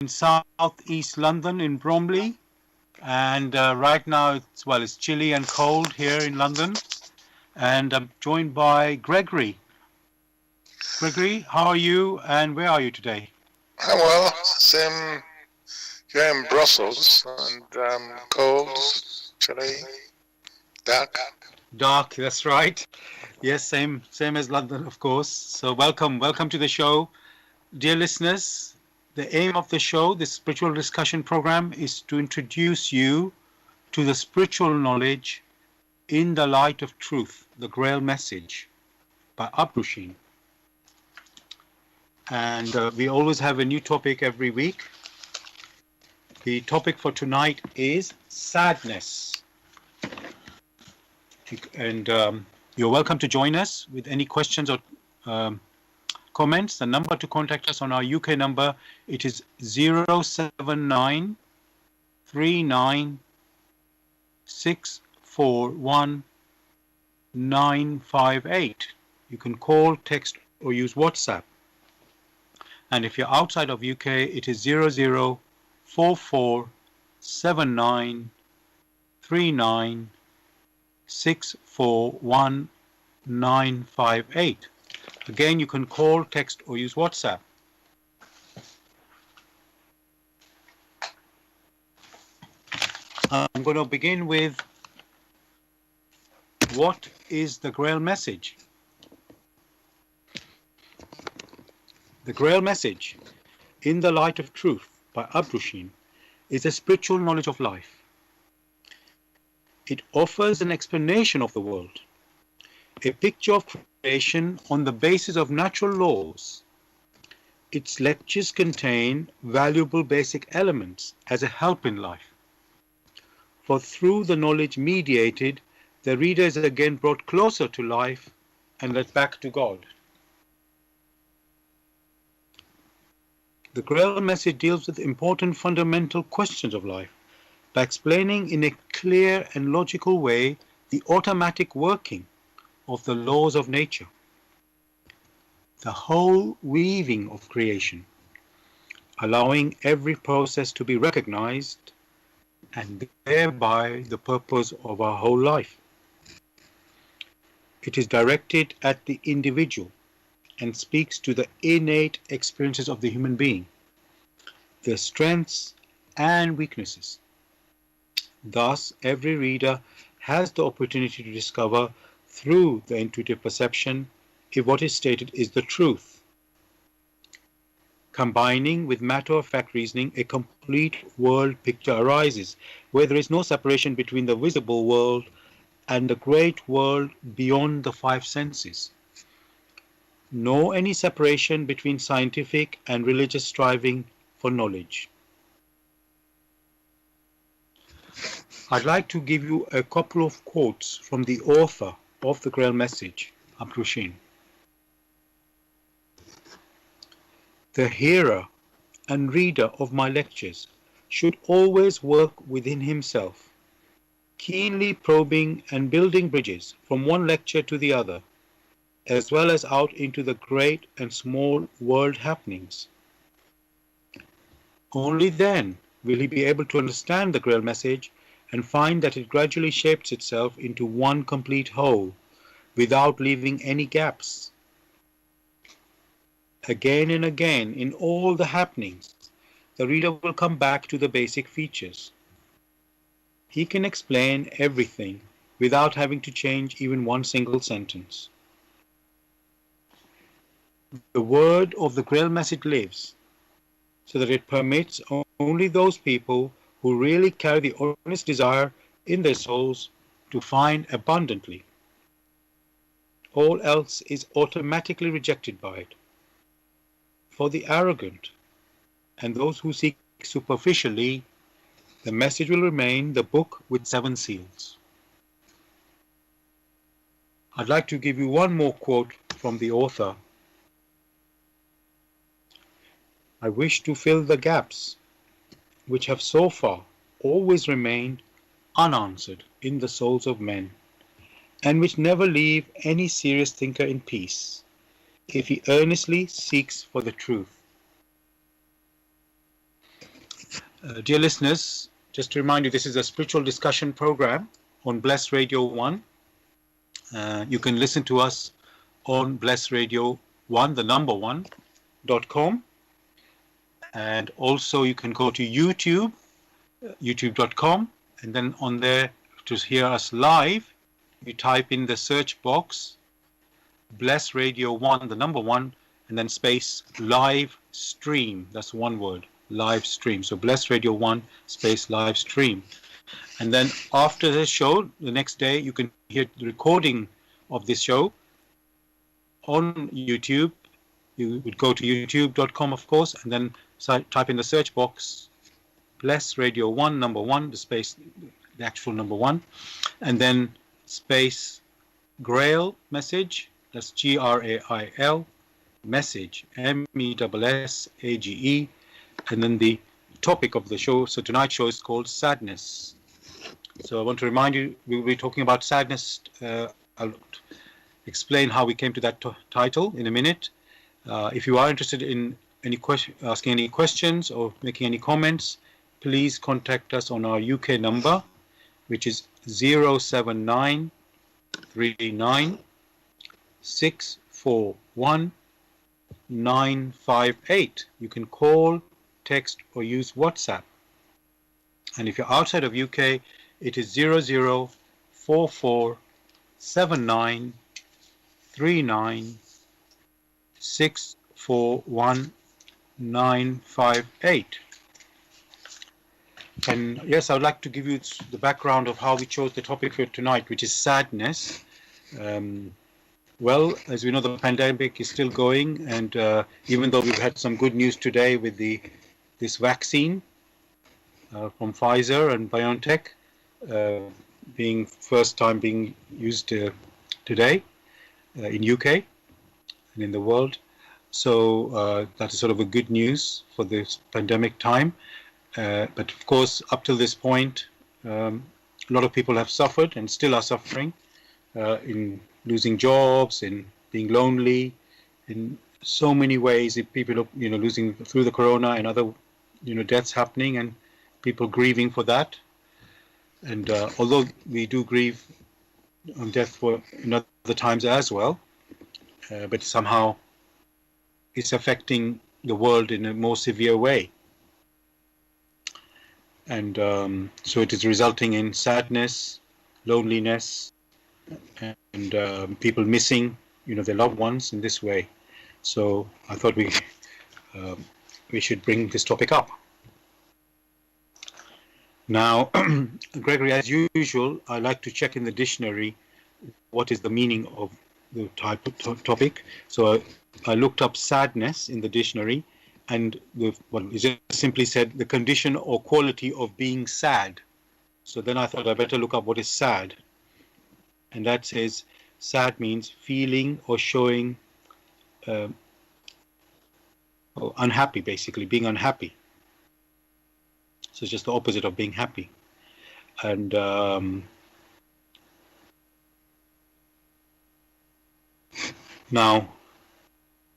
in southeast London in Bromley, and right now it's chilly and cold here in London, and I'm joined by Gregory. Gregory, how are you, and where are you today? Oh, well, same here in Brussels, and cold, chilly, dark. Dark, that's right. Yes, same as London, of course. So welcome to the show, dear listeners. The aim of the show, this spiritual discussion program, is to introduce you to the spiritual knowledge in the light of truth, the Grail message by Abrushin. And we always have a new topic every week. The topic for tonight is sadness. And you're welcome to join us with any questions or comments. The number to contact us on our UK number, it is 079 39 641 958. You can call, text or use WhatsApp. And if you're outside of UK, it is 0044 79 39 641 958. Again, you can call, text or use WhatsApp. I'm going to begin with what is the Grail message? The Grail message, in the light of truth, by Abrushin, is a spiritual knowledge of life. It offers an explanation of the world, a picture of creation on the basis of natural laws. Its lectures contain valuable basic elements as a help in life. For through the knowledge mediated, the reader is again brought closer to life and led back to God. The Grail message deals with important fundamental questions of life by explaining in a clear and logical way the automatic working of the laws of nature, the whole weaving of creation, allowing every process to be recognized and thereby the purpose of our whole life. It is directed at the individual and speaks to the innate experiences of the human being, their strengths and weaknesses. Thus, every reader has the opportunity to discover through the intuitive perception if what is stated is the truth. Combining with matter-of-fact reasoning, a complete world picture arises, where there is no separation between the visible world and the great world beyond the five senses. Nor any separation between scientific and religious striving for knowledge. I'd like to give you a couple of quotes from the author of the Grail message, Abrushin. The hearer and reader of my lectures should always work within himself, keenly probing and building bridges from one lecture to the other, as well as out into the great and small world happenings. Only then will he be able to understand the Grail message and find that it gradually shapes itself into one complete whole, without leaving any gaps. Again and again, in all the happenings, the reader will come back to the basic features. He can explain everything without having to change even one single sentence. The word of the Grail message lives, so that it permits only those people who really carry the honest desire in their souls to find abundantly. All else is automatically rejected by it. For the arrogant and those who seek superficially, the message will remain the book with 7 seals. I'd like to give you one more quote from the author. I wish to fill the gaps which have so far always remained unanswered in the souls of men, and which never leave any serious thinker in peace, if he earnestly seeks for the truth. Dear listeners, just to remind you, this is a spiritual discussion program on Bless Radio 1. You can listen to us on Bless Radio 1, the number 1.com. And also you can go to YouTube, youtube.com, and then on there to hear us live, you type in the search box, Bless Radio 1, the number 1, and then space live stream. That's one word, live stream. So Bless Radio 1, space live stream. And then after the show, the next day, you can hear the recording of this show on YouTube. You would go to youtube.com, of course, and then type in the search box, Bless Radio 1, number 1, the space, the actual number 1, and then space Grail message, that's Grail, message, MESSAGE, and then the topic of the show. So tonight's show is called Sadness. So I want to remind you, we'll be talking about sadness. I'll explain how we came to that title in a minute. If you are interested in asking any questions or making any comments, please contact us on our UK number, which is 07939 641 958. You can call, text, or use WhatsApp. And if you're outside of UK, it is 0044 79 39 641 958. And yes, I would like to give you the background of how we chose the topic for tonight, which is sadness. Well, as we know, the pandemic is still going, and even though we've had some good news today with this vaccine from Pfizer and BioNTech being first time being used today in UK and in the world, so that is sort of a good news for this pandemic time. But of course, up till this point, a lot of people have suffered and still are suffering in losing jobs, in being lonely, in so many ways. If people are, losing through the corona and other, deaths happening, and people grieving for that. And although we do grieve on death in other times as well, but somehow it's affecting the world in a more severe way. And so it is resulting in sadness, loneliness, and people missing, their loved ones in this way. So I thought we should bring this topic up. Now, Gregory, as usual, I like to check in the dictionary what is the meaning of the type of topic. So I looked up sadness in the dictionary, and it just simply said the condition or quality of being sad. So then I thought I better look up what is sad. And that says sad means feeling or showing unhappy, basically, being unhappy. So it's just the opposite of being happy. And now,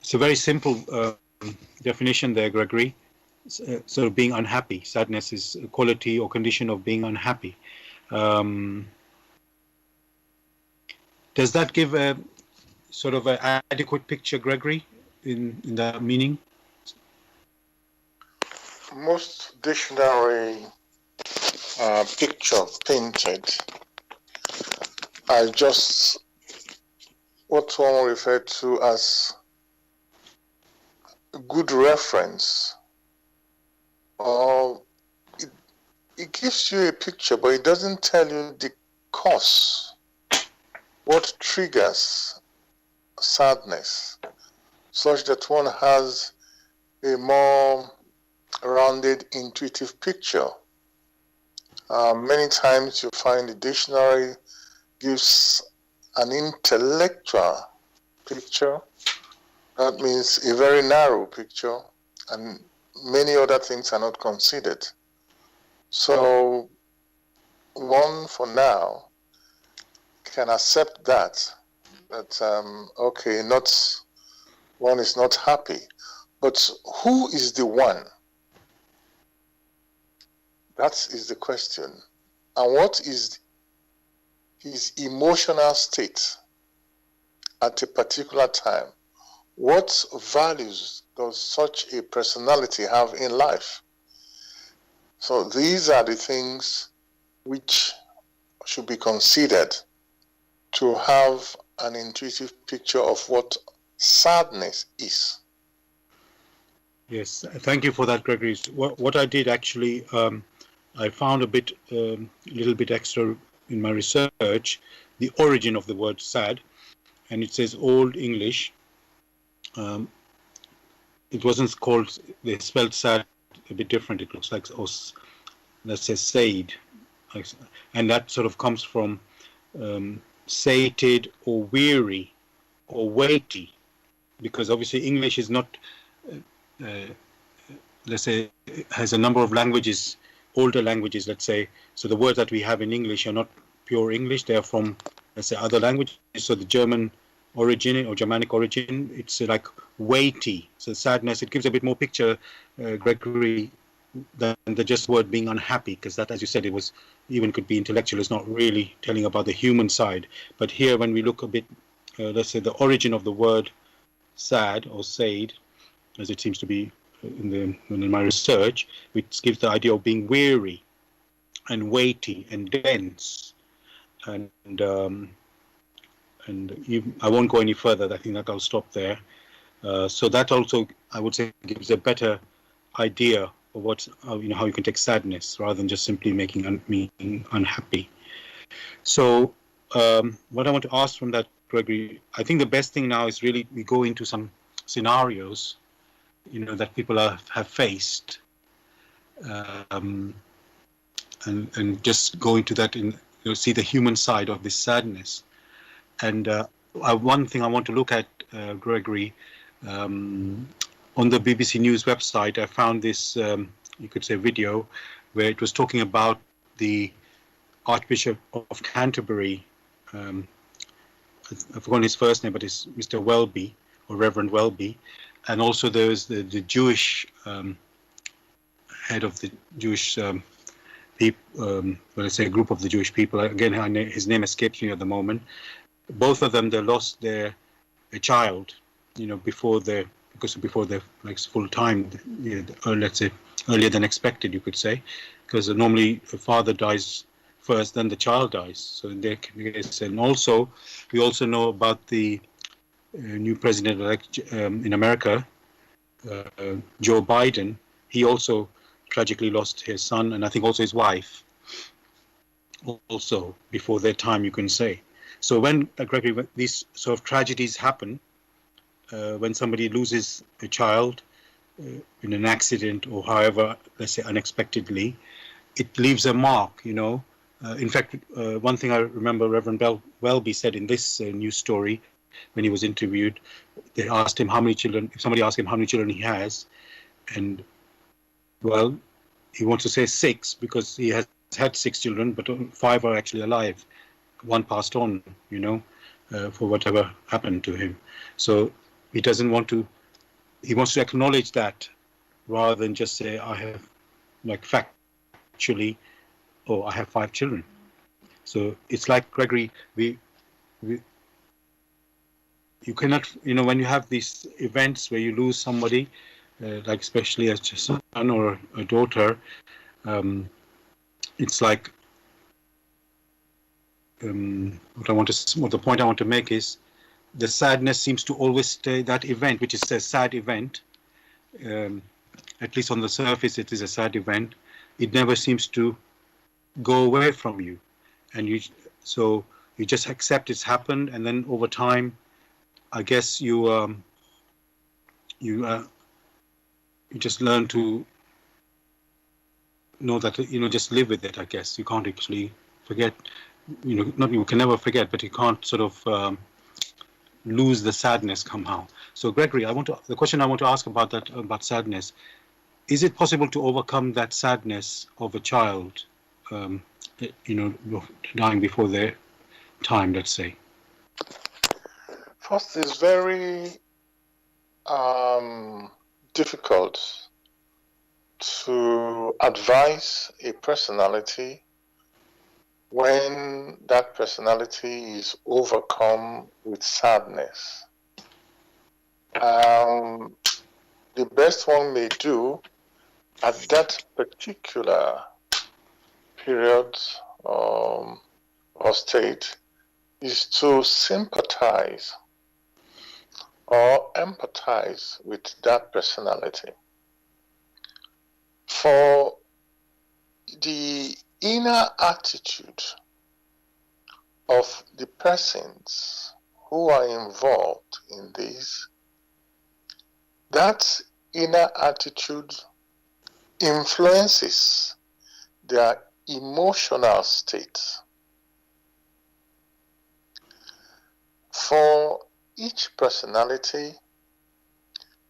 it's a very simple definition there, Gregory. Sort of being unhappy. Sadness is a quality or condition of being unhappy. Does that give a sort of an adequate picture, Gregory, in that meaning? Most dictionary picture painted are just what one referred to as a good reference, or it gives you a picture, but it doesn't tell you the cause, what triggers sadness, such that one has a more rounded, intuitive picture. Many times you find the dictionary gives an intellectual picture. That means a very narrow picture, and many other things are not considered. So one, for now, can accept that okay, one is not happy. But who is the one That is the question. And what is his emotional state at a particular time? What values does such a personality have in life? So these are the things which should be considered to have an intuitive picture of what sadness is. Yes, thank you for that, Gregory. What I did actually, I found a little bit extra in my research, the origin of the word sad, and it says Old English. It wasn't called, they spelled sad a bit different. It looks like, let's say, said, and that sort of comes from sated or weary or weighty, because obviously English is not, let's say, has a number of languages, older languages, let's say. So the words that we have in English are not pure English. They are from, let's say, other languages. So the German origin or Germanic origin, it's like weighty. So sadness, it gives a bit more picture, Gregory, than the just word being unhappy, because that, as you said, it was even could be intellectual. It's not really telling about the human side. But here, when we look a bit, let's say, the origin of the word sad or said, as it seems to be in my research, which gives the idea of being weary and weighty and dense, and I won't go any further. I think that I'll stop there. So that also, I would say, gives a better idea of how you can take sadness rather than just simply making me unhappy. So what I want to ask from that, Gregory, I think the best thing now is really we go into some scenarios, that people have faced, and just go into that and see the human side of this sadness. And one thing I want to look at, Gregory, on the BBC News website, I found this, you could say, video where it was talking about the Archbishop of Canterbury. I've forgotten his first name, but it's Mr. Welby, or Reverend Welby. And also there's the Jewish head of the Jewish people, let's say a group of the Jewish people. Again, his name escapes me at the moment. Both of them, they lost a child, before their like full time, or let's say earlier than expected, you could say, because normally a father dies first, then the child dies. So in their case, and also we also know about the new president-elect in America, Joe Biden. He also tragically lost his son, and I think also his wife, also before their time, you can say. So when these sort of tragedies happen, when somebody loses a child in an accident or however, let's say unexpectedly, it leaves a mark, In fact, one thing I remember Reverend Welby said in this news story when he was interviewed, they asked him how many children, if somebody asked him how many children he has, and well, he wants to say 6 because he has had 6 children, but 5 are actually alive. One passed on, for whatever happened to him. So he doesn't want to, he wants to acknowledge that rather than just say, I have, like factually, I have 5 children. So it's like, Gregory, you cannot, when you have these events where you lose somebody, like especially a son or a daughter, it's like, the point I want to make is the sadness seems to always stay, that event, which is a sad event, at least on the surface it is a sad event, it never seems to go away from you, and so you just accept it's happened, and then over time, I guess you just learn to know that, just live with it. I guess you can't actually forget, not you can never forget, but you can't sort of lose the sadness somehow. So Gregory, the question I want to ask about sadness, is it possible to overcome that sadness of a child, dying before their time, let's say? First, it's very difficult to advise a personality when that personality is overcome with sadness. The best one may do at that particular period or state is to sympathize or empathize with that personality. For the inner attitude of the persons who are involved in this, that inner attitude influences their emotional state. For each personality,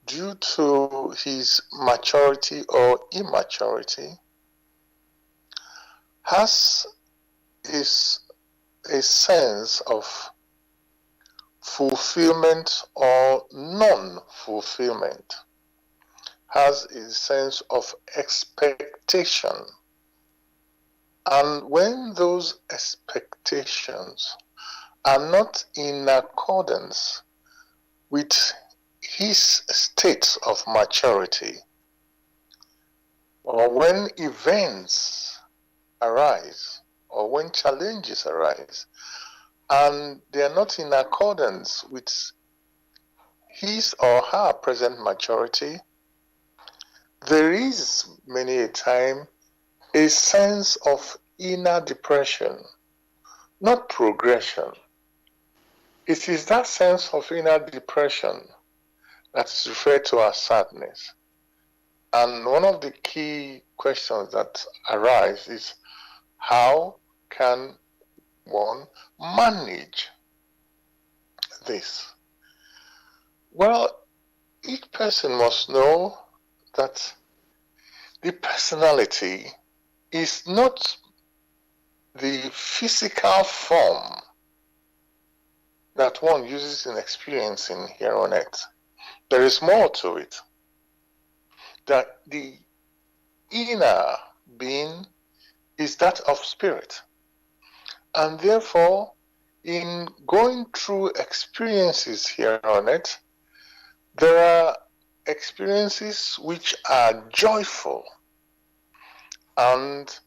due to his maturity or immaturity, has a sense of fulfillment or non-fulfillment, has a sense of expectation. And when those expectations are not in accordance with his state of maturity, or when events arise, or when challenges arise, and they are not in accordance with his or her present maturity, there is many a time a sense of inner depression, not progression. It is that sense of inner depression that is referred to as sadness. And one of the key questions that arise is, how can one manage this? Well, each person must know that the personality is not the physical form that one uses in experiencing here on earth. There is more to it. That the inner being is that of spirit. And therefore, in going through experiences here on earth, there are experiences which are joyful, and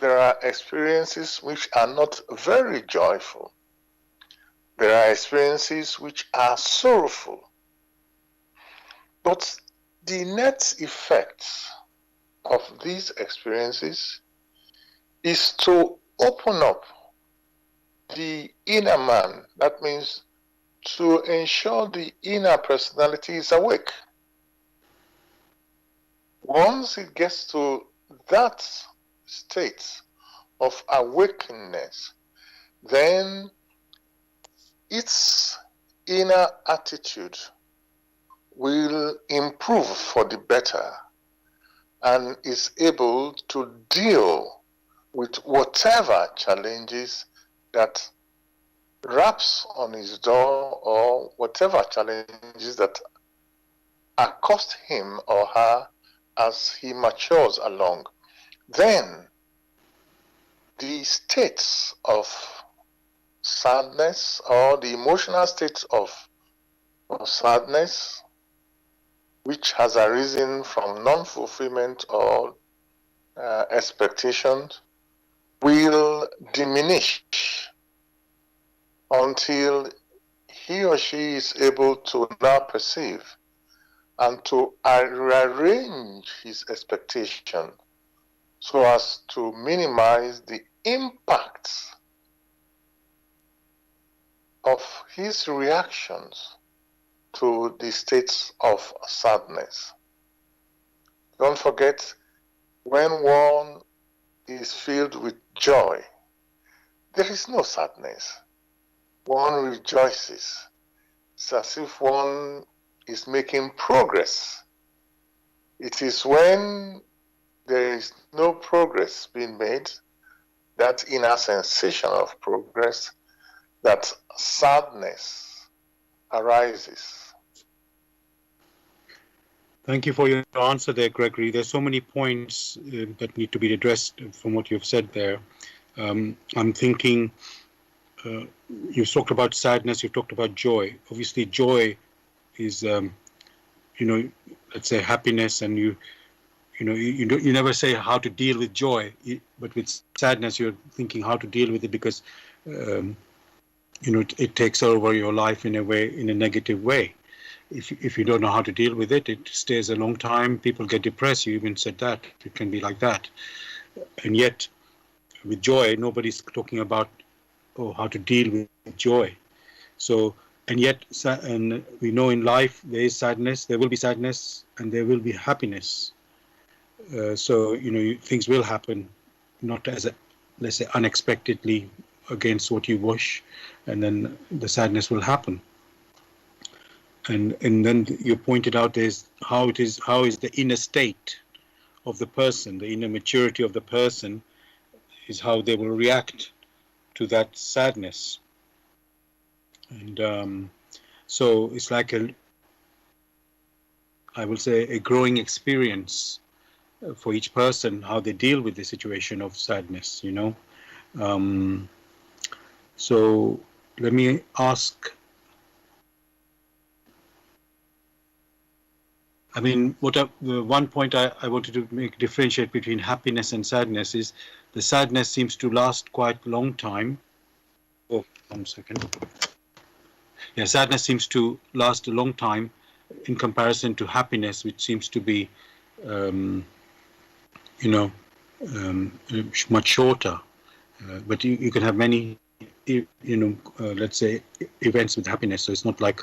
there are experiences which are not very joyful. There are experiences which are sorrowful. But the net effect of these experiences is to open up the inner man. That means to ensure the inner personality is awake. Once it gets to that state of awakeness, then its inner attitude will improve for the better and is able to deal with whatever challenges that raps on his door, or whatever challenges that accost him or her as he matures along. Then the states of sadness, or the emotional states of sadness, which has arisen from non-fulfillment or expectations, will diminish until he or she is able to now perceive and to rearrange his expectation so as to minimize the impacts of his reactions to the states of sadness. Don't forget, when one is filled with joy, there is no sadness. One rejoices. It's as if one is making progress. It is when there is no progress being made, that inner sensation of progress, that sadness arises. Thank you for your answer there, Gregory. There's so many points that need to be addressed from what you've said there. I'm thinking uh, you've talked about sadness, you've talked about joy. Obviously, joy is, you know, let's say happiness, and you never say how to deal with joy, but with sadness, you're thinking how to deal with it because, um, it takes over your life in a way, in a negative way. If you don't know how to deal with it, it stays a long time. People get depressed. You even said that it can be like that. And yet, with joy, nobody's talking about how to deal with joy. So, and yet, and we know in life there is sadness. There will be sadness, and there will be happiness. So things will happen, not as let's say unexpectedly against what you wish, and then the sadness will happen. And then you pointed out there's how is the inner state of the person, the inner maturity of the person is how they will react to that sadness. And so it's like I will say a growing experience for each person, how they deal with the situation of sadness. Um, so let me ask, I mean, the one point I wanted to differentiate between happiness and sadness is the sadness seems to last quite a long time. Oh, 1 second. Yeah, sadness seems to last a long time in comparison to happiness, which seems to be, um, you know, much shorter. But you can have many, let's say, events with happiness. So it's not like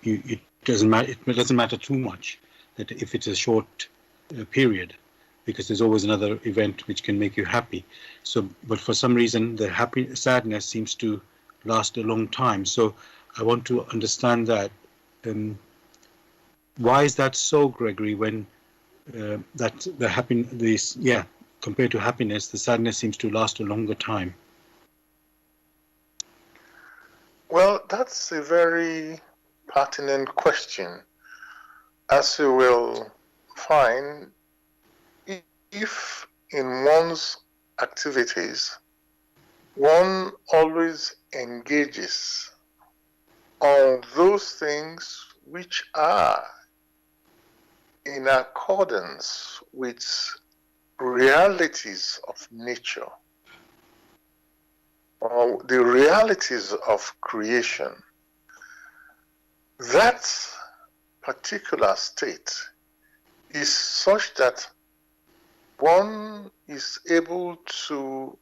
it doesn't matter. It doesn't matter too much that if it's a short period, because there's always another event which can make you happy. So, but for some reason, the sadness seems to last a long time. So, I want to understand that. Why is that so, Gregory? When that compared to happiness, the sadness seems to last a longer time. Well, that's a very pertinent question. As you will find, if in one's activities one always engages on those things which are in accordance with realities of nature or the realities of creation, that particular state is such that one is able to,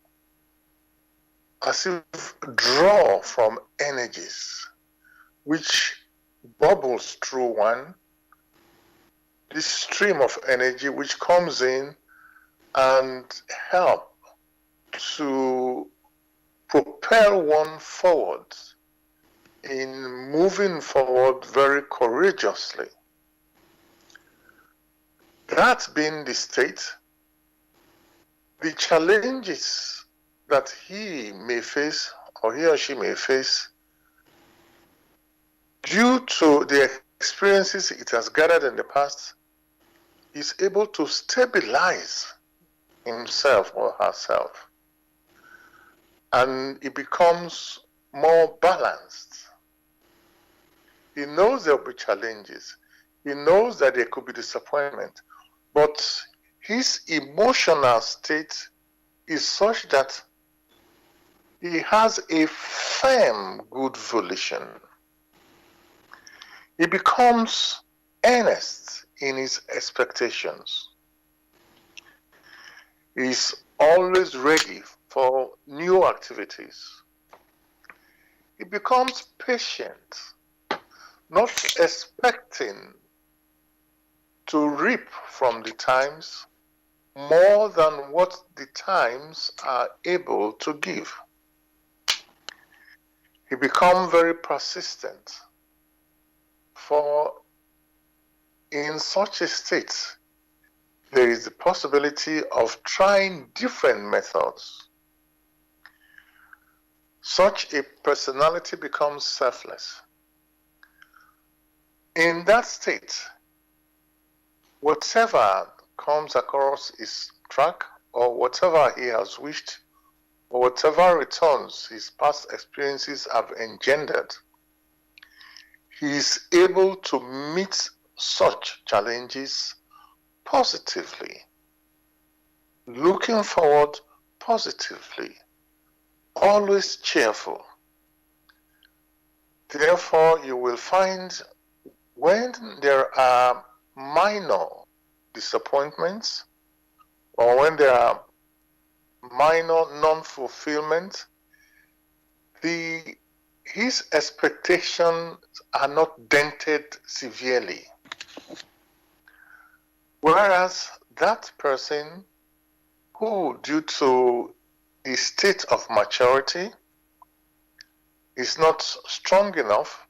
as if, draw from energies which bubbles through one, this stream of energy which comes in and help to propel one forward in moving forward very courageously. That being the state, the challenges that he may face or he or she may face due to the experiences it has gathered in the past, is able to stabilize himself or herself, and it becomes more balanced. He knows there will be challenges. He knows that there could be disappointment, but his emotional state is such that he has a firm good volition. He becomes earnest in his expectations. He is always ready for new activities. He becomes patient, not expecting to reap from the times more than what the times are able to give. He becomes very persistent, for in such a state, there is the possibility of trying different methods. Such a personality becomes selfless. In that state, whatever comes across his track, or whatever he has wished, or whatever returns his past experiences have engendered, he is able to meet such challenges positively, looking forward positively, always cheerful. Therefore, you will find when there are minor disappointments, or when there are minor non-fulfillment, his expectations are not dented severely. Whereas that person who, due to his state of maturity, is not strong enough,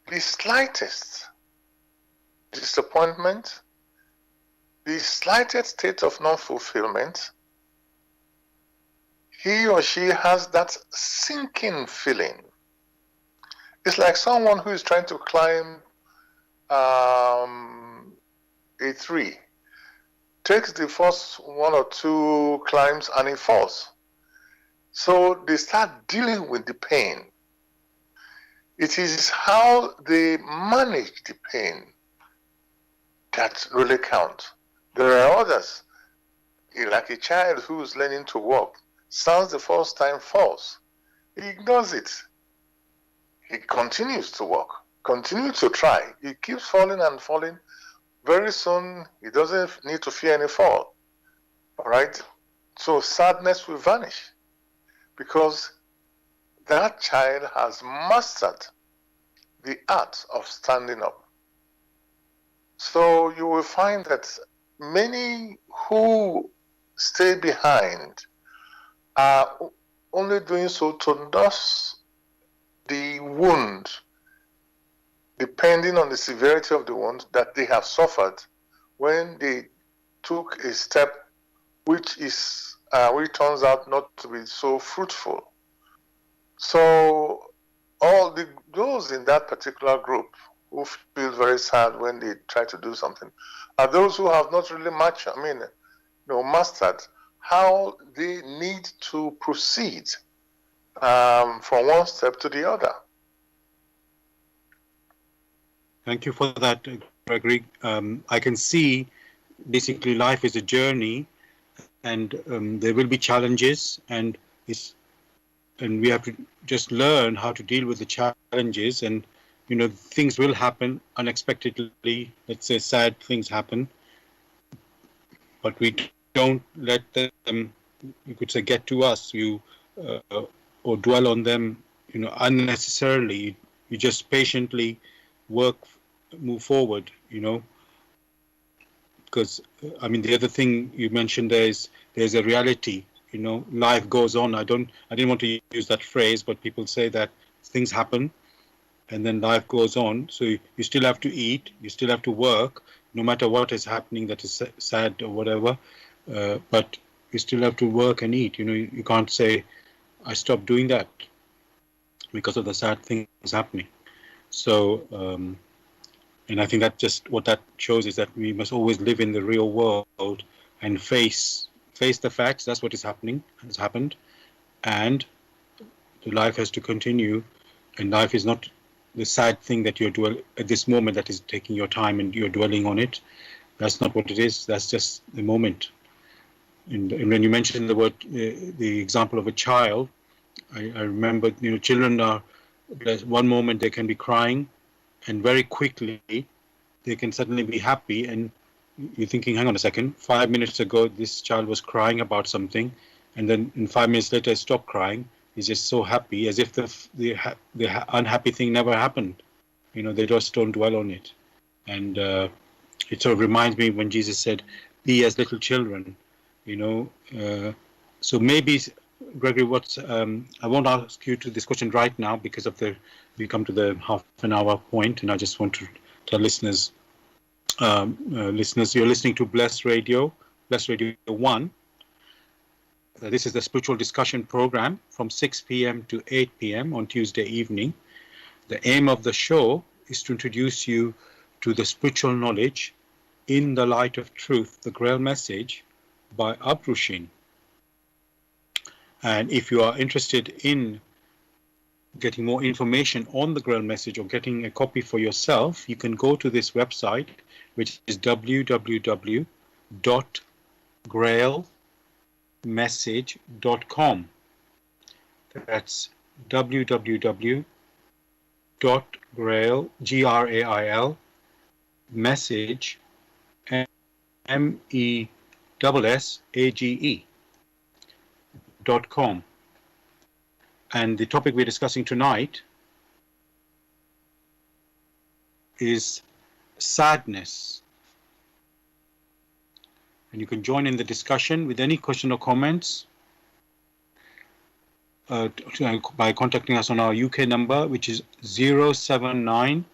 the slightest disappointment, the slightest state of non-fulfillment, he or she has that sinking feeling. It's like someone who is trying to climb a tree, takes the first one or two climbs and it falls. So they start dealing with the pain. It is how they manage the pain that really counts. There are others, like a child who is learning to walk, stands the first time, falls. He ignores it. He continues to walk, continues to try. He keeps falling and falling. Very soon, he doesn't need to fear any fall. All right? So sadness will vanish because that child has mastered the art of standing up. So you will find that many who stay behind are only doing so to nurse the wound, depending on the severity of the wound that they have suffered when they took a step which turns out not to be so fruitful. So those in that particular group who feel very sad when they try to do something are those who have not really mastered how they need to proceed from one step to the other. Thank you for that, Gregory. I can see basically life is a journey, and there will be challenges, and we have to just learn how to deal with the challenges. And things will happen unexpectedly. Let's say sad things happen, but we don't let them, you could say, get to us. Or dwell on them, unnecessarily. You just patiently move forward. Because the other thing you mentioned there's a reality. Life goes on. I didn't want to use that phrase, but people say that things happen, and then life goes on. So you still have to eat. You still have to work, no matter what is happening that is sad or whatever. But you still have to work and eat. You can't say, I stopped doing that because of the sad things happening. So, and I think that just what that shows is that we must always live in the real world and face the facts. That's what has happened, and the life has to continue. And life is not the sad thing that you're at this moment that is taking your time and you're dwelling on it. That's not what it is. That's just the moment. And when you mentioned the example of a child, I remember, children are, one moment they can be crying, and very quickly they can suddenly be happy, and you're thinking, hang on a second, 5 minutes ago this child was crying about something, and then in 5 minutes later stop crying. He's just so happy, as if the unhappy thing never happened. They just don't dwell on it. And it sort of reminds me when Jesus said, be as little children. So maybe, Gregory, I won't ask you to this question right now because we come to the half an hour point, and I just want to tell listeners, you're listening to Bless Radio 1. This is the spiritual discussion program from 6 p.m. to 8 p.m. on Tuesday evening. The aim of the show is to introduce you to the spiritual knowledge In the Light of Truth, the Grail Message by Abrushin. And if you are interested in getting more information on the Grail Message or getting a copy for yourself, you can go to this website, which is www.grailmessage.com. That's www.grail, Grail, message, MESSAGE.com. And the topic we're discussing tonight is sadness. And you can join in the discussion with any question or comments by contacting us on our UK number, which is 079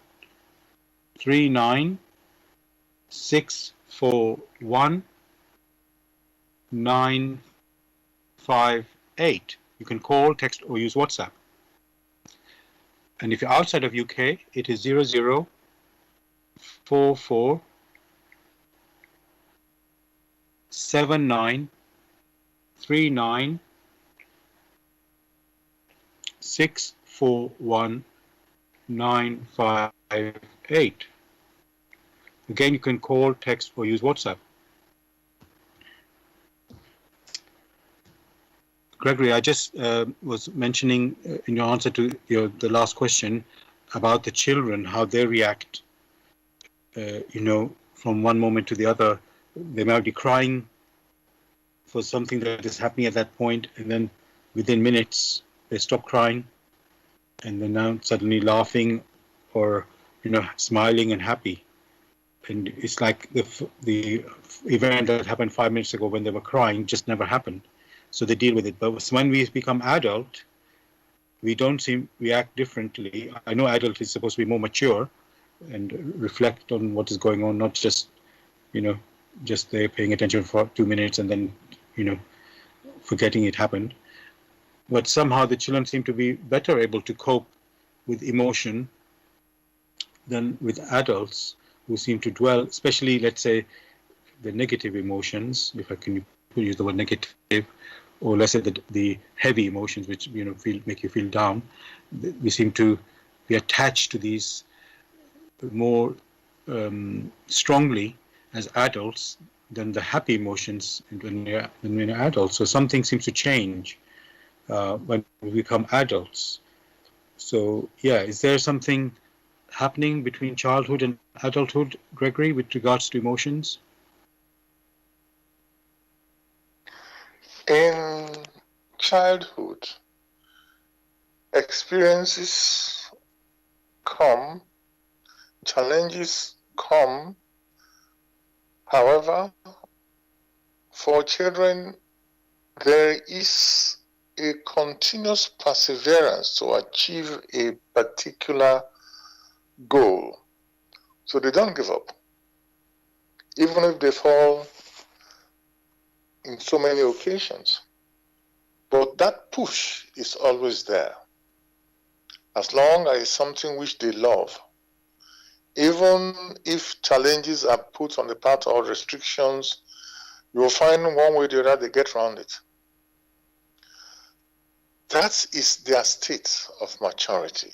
39 641 958. You can call, text, or use WhatsApp. And if you're outside of UK, it is 0044 79 39 641 958. Again, you can call, text, or use WhatsApp. Gregory, I just was mentioning in your answer to the last question about the children, how they react, from one moment to the other. They might be crying for something that is happening at that point, and then within minutes they stop crying, and they're now suddenly laughing or smiling and happy. And it's like the event that happened 5 minutes ago when they were crying just never happened. So they deal with it. But when we become adult, we don't react differently. I know adult is supposed to be more mature and reflect on what is going on, not just, just they're paying attention for 2 minutes and then, forgetting it happened. But somehow the children seem to be better able to cope with emotion than with adults, who seem to dwell, especially, let's say, the negative emotions, if I can use the word negative, or let's say the heavy emotions, which make you feel down. We seem to be attached to these more strongly as adults than the happy emotions when we're adults. So something seems to change when we become adults. So yeah, is there something happening between childhood and adulthood, Gregory, with regards to emotions? In childhood, experiences come, challenges come. However, for children, there is a continuous perseverance to achieve a particular goal. So they don't give up. Even if they fall in so many occasions. But that push is always there. As long as it's something which they love, even if challenges are put on the part or restrictions, you will find one way or the other they get around it. That is their state of maturity.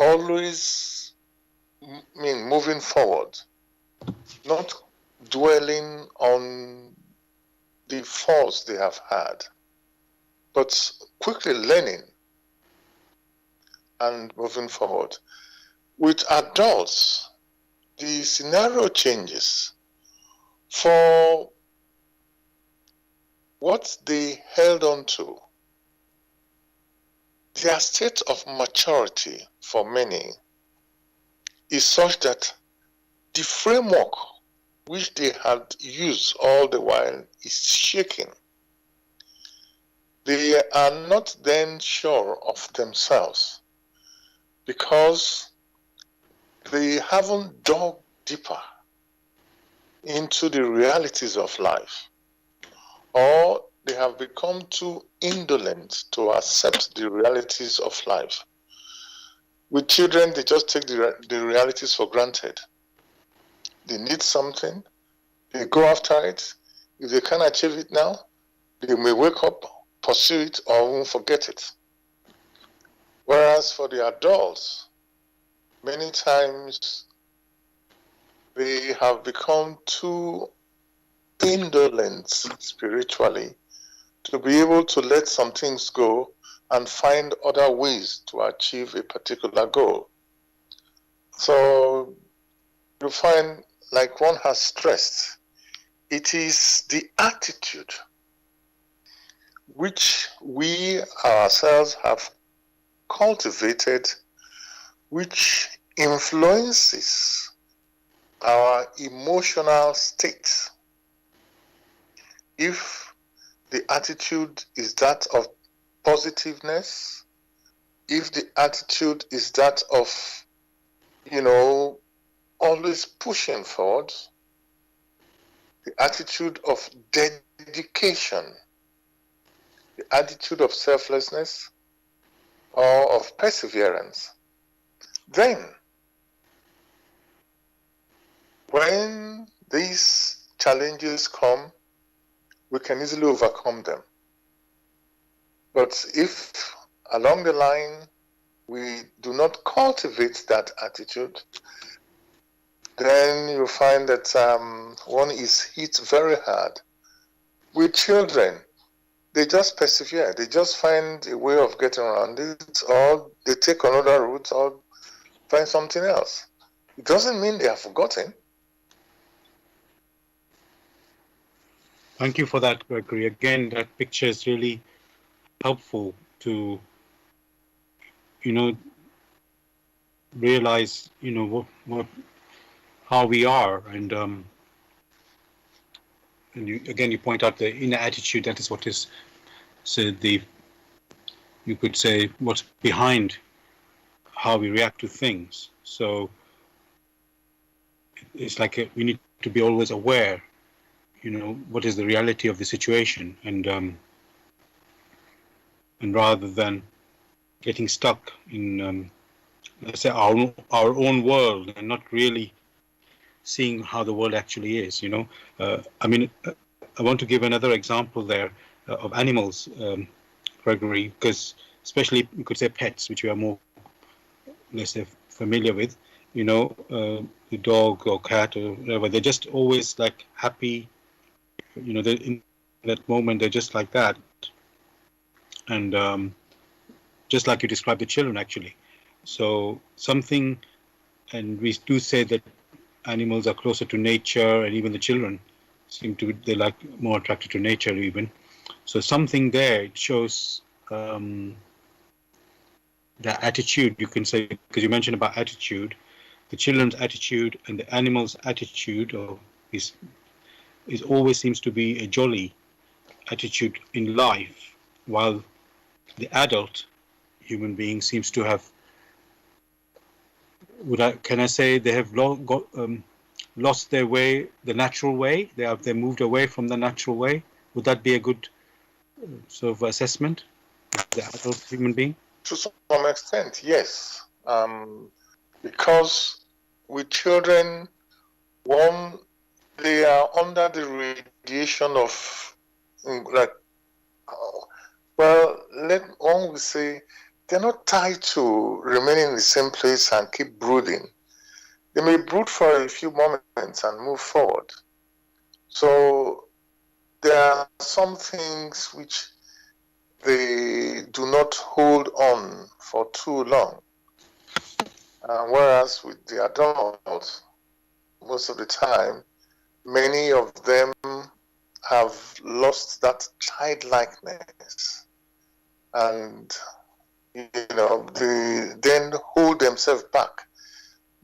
Always moving forward, not dwelling on the faults they have had, but quickly learning and moving forward. With adults, the scenario changes. For what they held on to, their state of maturity for many is such that the framework which they had used all the while is shaking. They are not then sure of themselves because they haven't dug deeper into the realities of life, or they have become too indolent to accept the realities of life. With children, they just take the realities for granted. they need something, they go after it. If they can't achieve it now, they may wake up, pursue it, or won't forget it. Whereas for the adults, many times they have become too indolent spiritually to be able to let some things go and find other ways to achieve a particular goal. So you find, like one has stressed, it is the attitude which we ourselves have cultivated, which influences our emotional state. If the attitude is that of positiveness, if the attitude is that of, always pushing forward, the attitude of dedication, the attitude of selflessness or of perseverance, then when these challenges come, we can easily overcome them. But if along the line we do not cultivate that attitude, then you find that one is hit very hard. With children, they just persevere. They just find a way of getting around it, or they take another route, or find something else. It doesn't mean they have forgotten. Thank you for that, Gregory. Again, that picture is really helpful to, realize, how we are, and you point out the inner attitude. That is what is, so you could say, what's behind how we react to things. So it's like we need to be always aware, what is the reality of the situation, and rather than getting stuck in, let's say, our own world and not really seeing how the world actually is. I want to give another example there of animals, Gregory, because especially you could say pets, which we are more, let's say, familiar with. The dog or cat or whatever, they're just always like happy. In that moment they're just like that, and just like you described the children, actually. So something, and we do say that animals are closer to nature, and even the children seem to, they're like more attracted to nature even. So something there, it shows the attitude, you can say, because you mentioned about attitude, the children's attitude and the animal's attitude is always seems to be a jolly attitude in life, while the adult human being seems to have, can I say, they have lost their way, the natural way. They moved away from the natural way. Would that be a good sort of assessment of the adult human being? To some extent, yes. Because with children, they are under the radiation of, one will say, they're not tied to remaining in the same place and keep brooding. They may brood for a few moments and move forward. So there are some things which they do not hold on for too long. Whereas with the adults, most of the time, many of them have lost that childlikeness, and they then hold themselves back.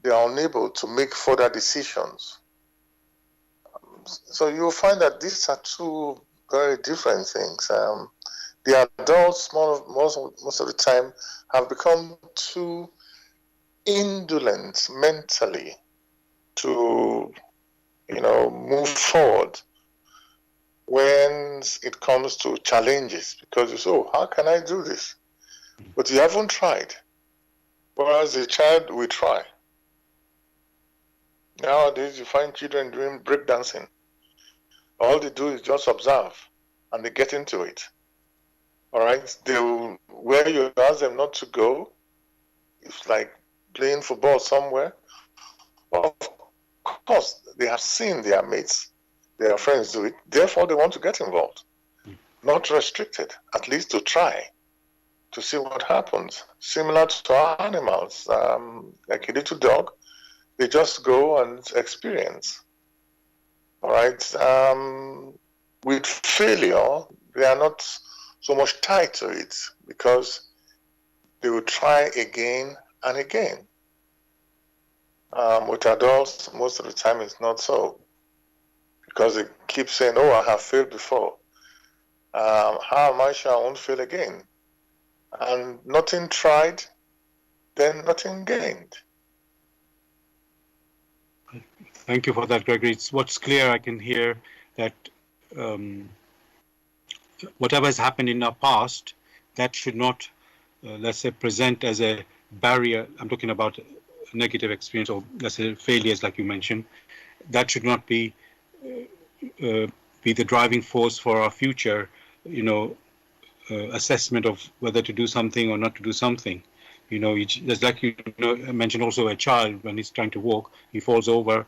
They are unable to make further decisions. So you'll find that these are two very different things. The adults, most of the time, have become too indolent mentally to, move forward when it comes to challenges, because you say, oh, how can I do this? But you haven't tried. Whereas the child will try. Nowadays, you find children doing breakdancing. All they do is just observe, and they get into it. All right, where you ask them not to go, it's like playing football somewhere. Of course, they have seen their mates, their friends do it. Therefore, they want to get involved. Not restricted, at least to try to see what happens. Similar to our animals, like a little dog, they just go and experience. All right. With failure, they are not so much tied to it because they will try again and again. With adults, most of the time it's not so because they keep saying, "Oh, I have failed before. How am I sure I won't fail again?" And nothing tried, then nothing gained. Thank you for that, Gregory. It's what's clear. I can hear that whatever has happened in our past, that should not, let's say, present as a barrier. I'm talking about negative experience or, let's say, failures, like you mentioned. That should not be the driving force for our future, assessment of whether to do something or not to do something. Just like mentioned also a child when he's trying to walk, he falls over,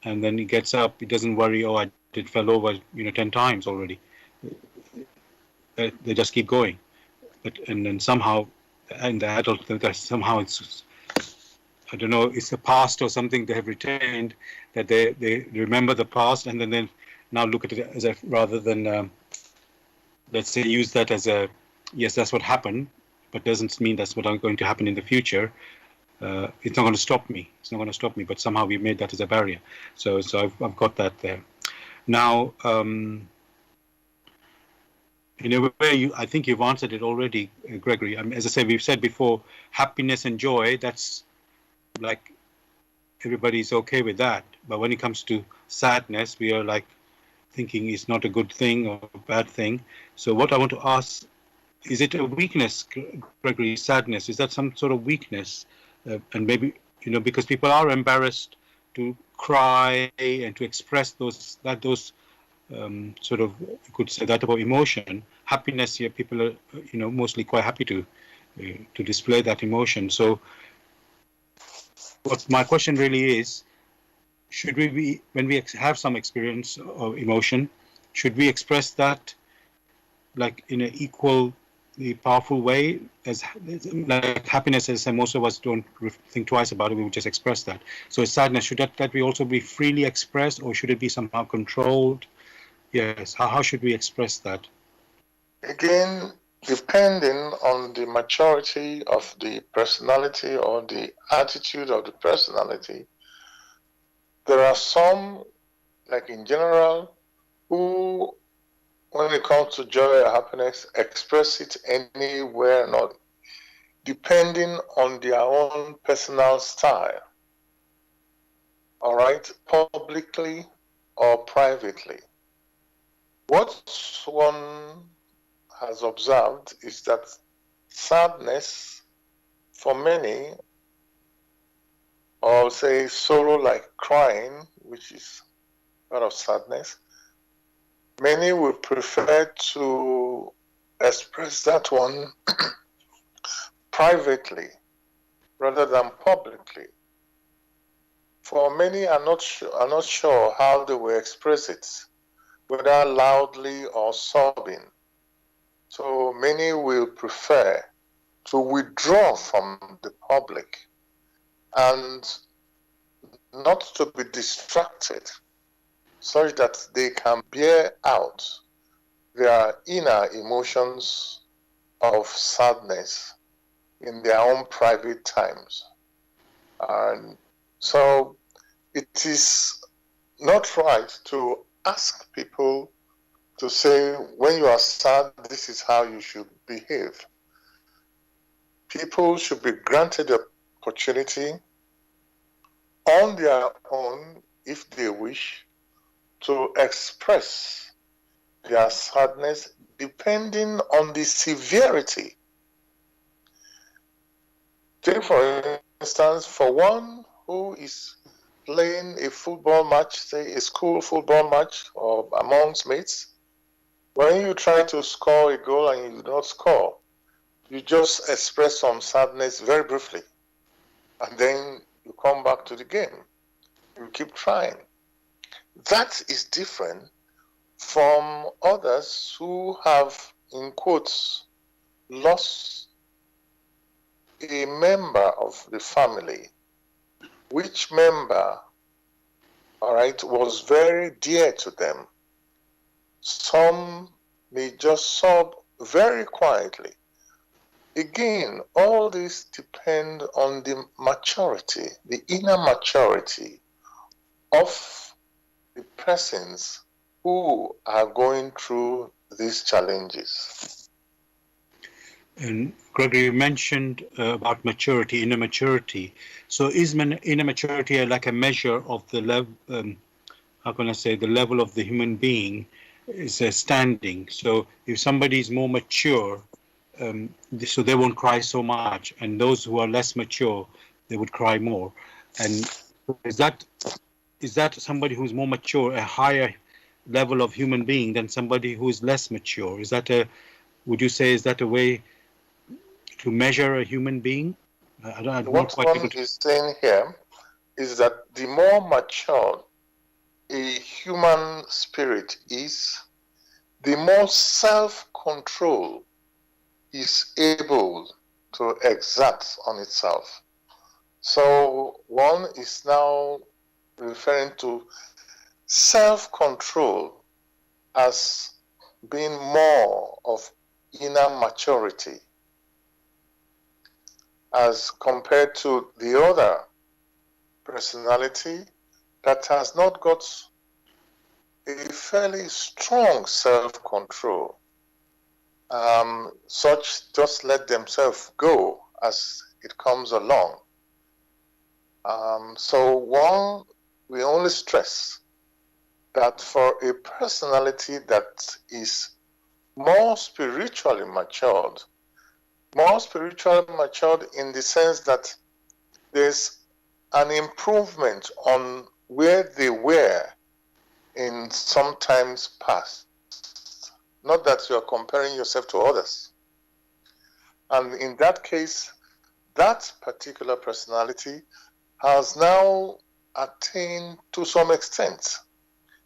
and then he gets up. He doesn't worry. Oh, I did fell over, 10 times already. They just keep going, and then somehow, and the adult think that somehow it's, I don't know, it's the past or something they have retained, that they remember the past, and then they now look at it as a, rather than let's say, use that as a, yes, that's what happened, but doesn't mean that's what I'm going to happen in the future. It's not going to stop me. It's not going to stop me. But somehow we made that as a barrier. So I've got that there. Now, in a way, I think you've answered it already, Gregory. As I said, we've said before, happiness and joy. That's like everybody's okay with that. But when it comes to sadness, we are like thinking it's not a good thing or a bad thing. So what I want to ask, is it a weakness, Gregory, sadness? Is that some sort of weakness? And maybe, because people are embarrassed to cry and to express those sort of, you could say that about emotion. Happiness here, people are, mostly quite happy to display that emotion. So what my question really is, should we be, when we have some experience of emotion, should we express that like in an equally powerful way as like happiness? As I say, most of us don't think twice about it, we would just express that. So sadness, should that be also be freely expressed, or should it be somehow controlled? Yes, how should we express that? Again, depending on the maturity of the personality or the attitude of the personality, there are some, like in general, who, when it comes to joy or happiness, express it anywhere, not depending on their own personal style. All right, publicly or privately. What one has observed is that sadness, for many, or say sorrow like crying, which is part of sadness, many would prefer to express that one privately rather than publicly. For many are not sure how they will express it, whether loudly or sobbing. So many will prefer to withdraw from the public and not to be distracted, such that they can bear out their inner emotions of sadness in their own private times. And so it is not right to ask people to say, when you are sad, this is how you should behave. People should be granted the opportunity on their own, if they wish, to express their sadness depending on the severity. Take, for instance, for one who is playing a football match, say a school football match or amongst mates, when you try to score a goal and you do not score, you just express some sadness very briefly, and then you come back to the game. You keep trying. That is different from others who have, in quotes, lost a member of the family, which member, all right, was very dear to them. Some may just sob very quietly. Again, all this depend on the maturity, the inner maturity of the persons who are going through these challenges. And Gregory, you mentioned about maturity, inner maturity. So is inner maturity like a measure of the level, how can I say, the level of the human being is a standing. So if somebody is more mature, so they won't cry so much, and those who are less mature, they would cry more. And is that somebody who's more mature, a higher level of human being than somebody who is less mature? Would you say, is that a way to measure a human being? I'm not What quite one able to. is saying here is that the more mature a human spirit is, the more self-control is able to exert on itself. So one is now referring to self-control as being more of inner maturity as compared to the other personality that has not got a fairly strong self-control. Such just let themselves go as it comes along. So one, we only stress that for a personality that is more spiritually matured in the sense that there's an improvement on where they were in some times past. Not that you are comparing yourself to others. And in that case, that particular personality has now attained to some extent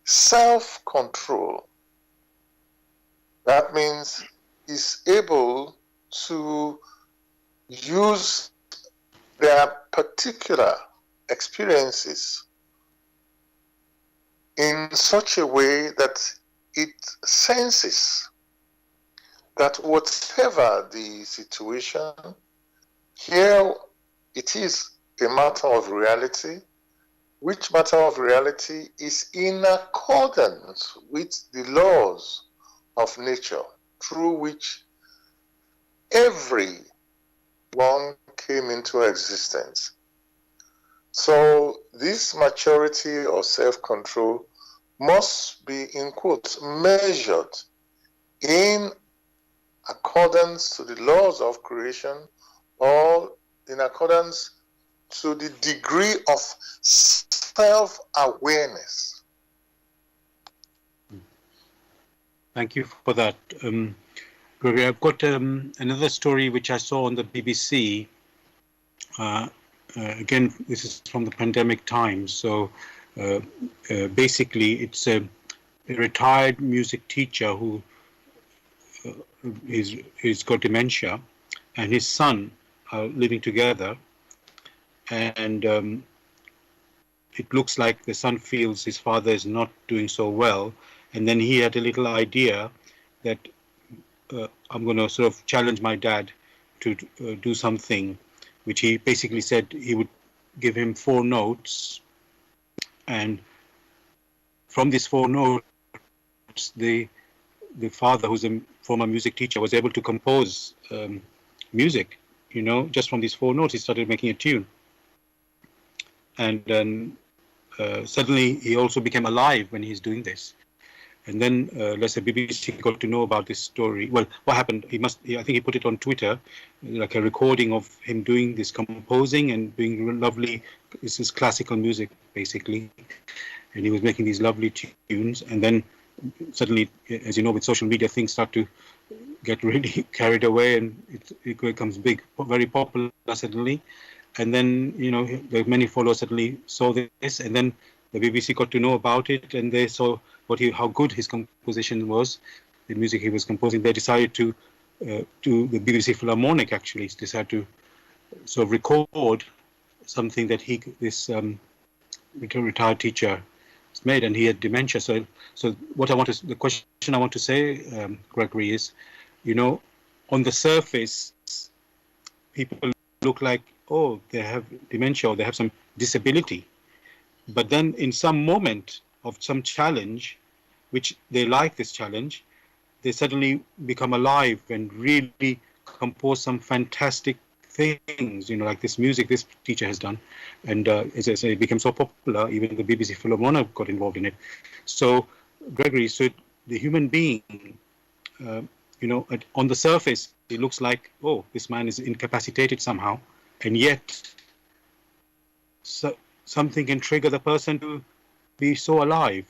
self-control. That means is able to use their particular experiences in such a way that it senses that whatever the situation, here it is a matter of reality, which matter of reality is in accordance with the laws of nature, through which every one came into existence. So this maturity or self-control must be, in quotes, measured in accordance to the laws of creation or in accordance to the degree of self-awareness. Thank you for that. Gregory, I've got another story which I saw on the BBC. Again, this is from the pandemic times. So basically, it's a retired music teacher who he's got dementia, and his son are living together, and it looks like the son feels his father is not doing so well, and then he had a little idea that I'm going to sort of challenge my dad to do something, which he basically said he would give him 4 notes, and from these 4 notes, the father, who's a former music teacher, was able to compose music, just from these 4 notes. He started making a tune. And then suddenly he also became alive when he's doing this. And then, let's say BBC got to know about this story. Well, what happened? I think he put it on Twitter, like a recording of him doing this composing and doing lovely, this is classical music basically. And he was making these lovely tunes. And then suddenly, as you know, with social media, things start to get really carried away, and it becomes big, very popular suddenly. And then, the many followers suddenly saw this, and then the BBC got to know about it, and they saw how good his composition was, the music he was composing. They decided to the BBC Philharmonic actually decided to sort of record something that this retired teacher made, and he had dementia. So the question I want to say, Gregory, is, on the surface, people look like, oh, they have dementia or they have some disability. But then in some moment of some challenge, which they like this challenge, they suddenly become alive and really compose some fantastic things, like this music this teacher has done. And as I say, it became so popular, even the BBC Philharmonic got involved in it. So, Gregory, the human being, on the surface, it looks like, oh, this man is incapacitated somehow, and yet something can trigger the person to be so alive.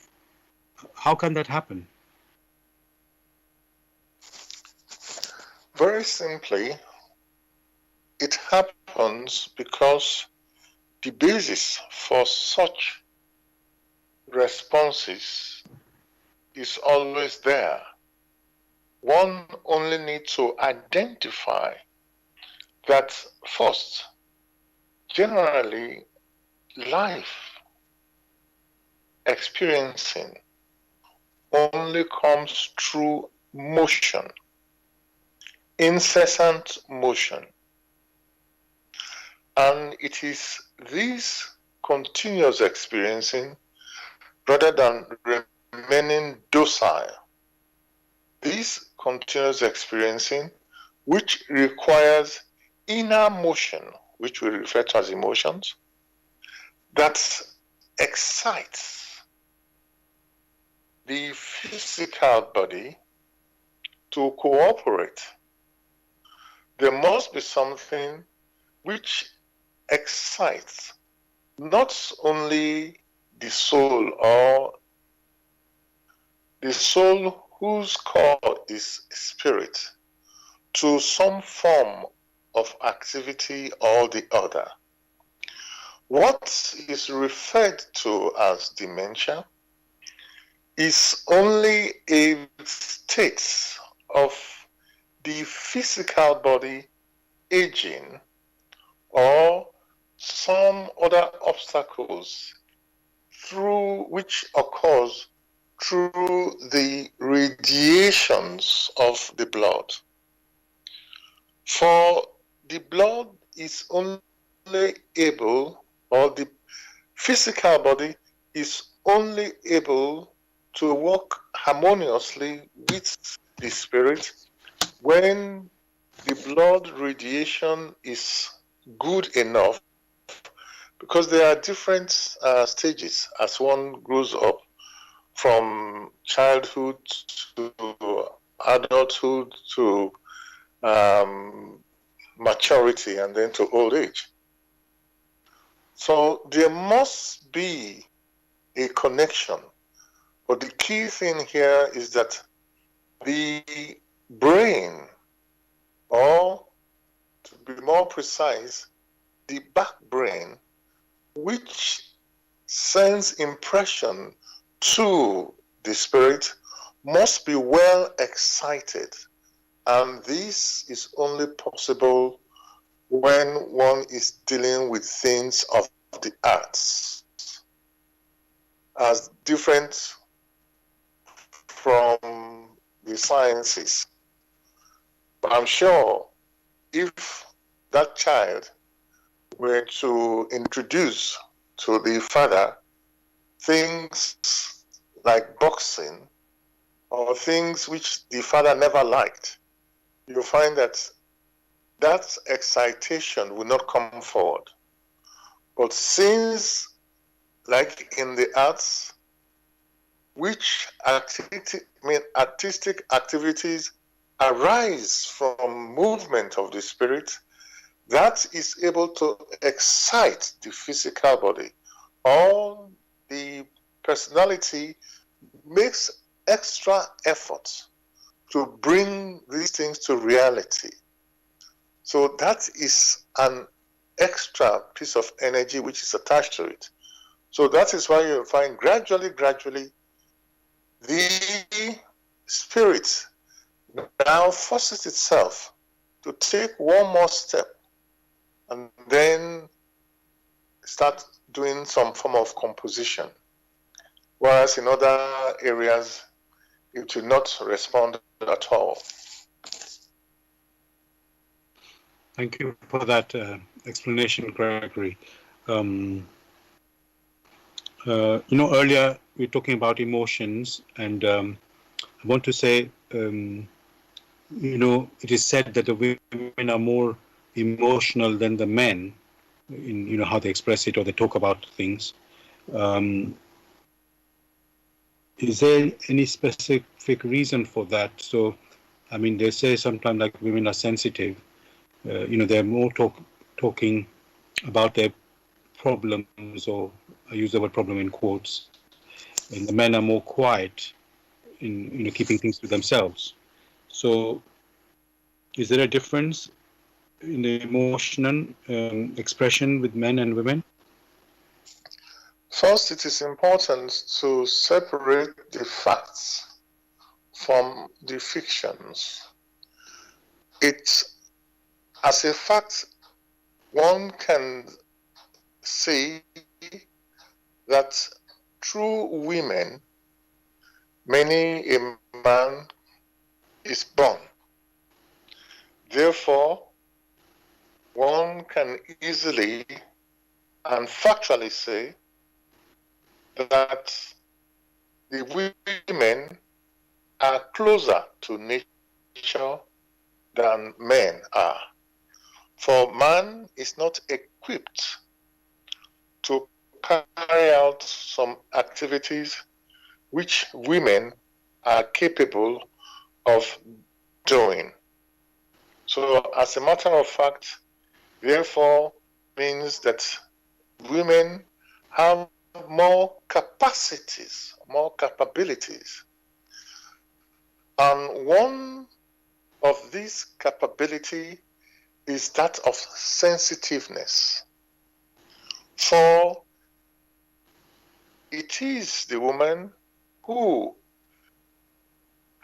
How can that happen? Very simply, it happens because the basis for such responses is always there. One only needs to identify that first, generally, life experiencing only comes through motion, incessant motion. And it is this continuous experiencing, rather than remaining docile, this continuous experiencing, which requires inner motion, which we refer to as emotions, that excites the physical body to cooperate. There must be something which excites not only the soul, or the soul whose core is spirit, to some form of activity or the other. What is referred to as dementia is only a state of the physical body aging, or some other obstacles through which occurs through the radiations of the blood. For the blood is only able, or the physical body is only able to work harmoniously with the spirit when the blood radiation is good enough, because there are different stages as one grows up, from childhood to adulthood to maturity, and then to old age. So there must be a connection. But the key thing here is that the brain, or to be more precise, the back brain, which sends impression to the spirit, must be well excited. And this is only possible when one is dealing with things of the arts, as different from the sciences. But I'm sure if that child were to introduce to the father things like boxing, or things which the father never liked, you'll find that that excitation will not come forward. But since, like in the arts, which artistic activities arise from movement of the spirit that is able to excite the physical body, or the personality makes extra efforts to bring these things to reality. So that is an extra piece of energy which is attached to it. So that is why you'll find gradually, the spirit now forces itself to take one more step and then start doing some form of composition. Whereas in other areas, it will not respond at all. Thank you for that explanation, Gregory. Earlier we were talking about emotions, and I want to say, it is said that the women are more emotional than the men in how they express it or they talk about things. Is there any specific reason for that? So, I mean, they say sometimes like women are sensitive. They're more talking about their problems, or I use the word problem in quotes, and the men are more quiet in keeping things to themselves. So, is there a difference in the emotional expression with men and women? First, it is important to separate the facts from the fictions. As a fact, one can say that through women, many a man is born. Therefore, one can easily and factually say that the women are closer to nature than men are. For man is not equipped to carry out some activities which women are capable of doing. So as a matter of fact, therefore means that women have more capacities, more capabilities. And one of these capability is that of sensitiveness. For it is the woman who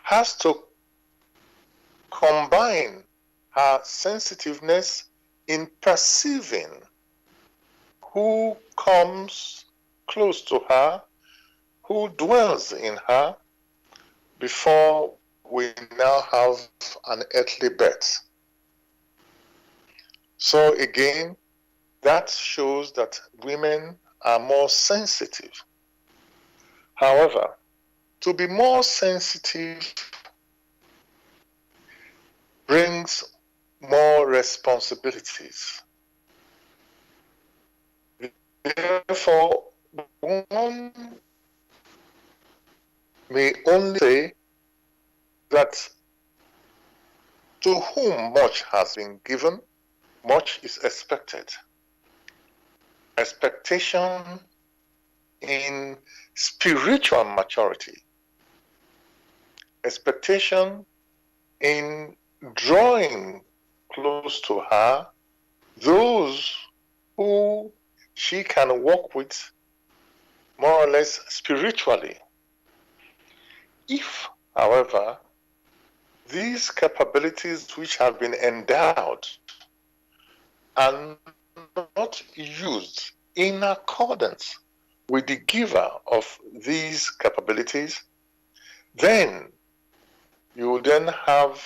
has to combine her sensitiveness in perceiving who comes close to her, who dwells in her, before we now have an earthly birth. So again, that shows that women are more sensitive. However, to be more sensitive brings more responsibilities. Therefore, one may only say that to whom much has been given, much is expected. Expectation in spiritual maturity. Expectation in drawing close to her those who she can walk with more or less spiritually. If, however, these capabilities which have been endowed are not used in accordance with the giver of these capabilities, then you will then have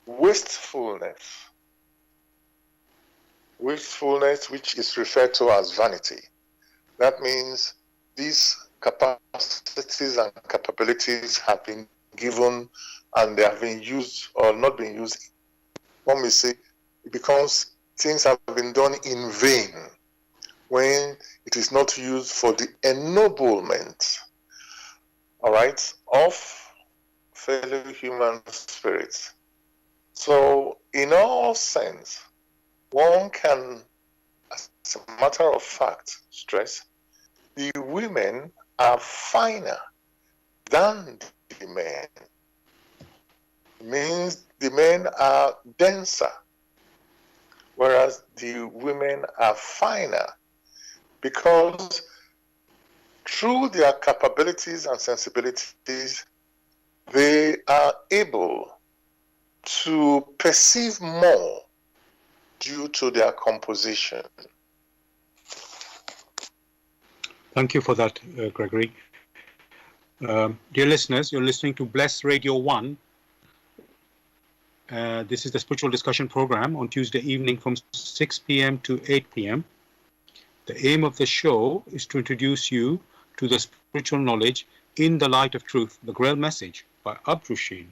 wastefulness. Wastefulness, which is referred to as vanity. That means these capacities and capabilities have been given and they have been used or not been used. One may say it becomes things have been done in vain when it is not used for the ennoblement all right, of fellow human spirits. So, in all sense, one can, as a matter of fact, stress the women are finer than the men. It means the men are denser, whereas the women are finer because through their capabilities and sensibilities, they are able to perceive more due to their composition. Thank you for that, Gregory. Dear listeners, you're listening to Bless Radio 1. This is the spiritual discussion program on Tuesday evening from 6 p.m. to 8 p.m. The aim of the show is to introduce you to the spiritual knowledge in the light of truth, the Grail message by Abdrusheen.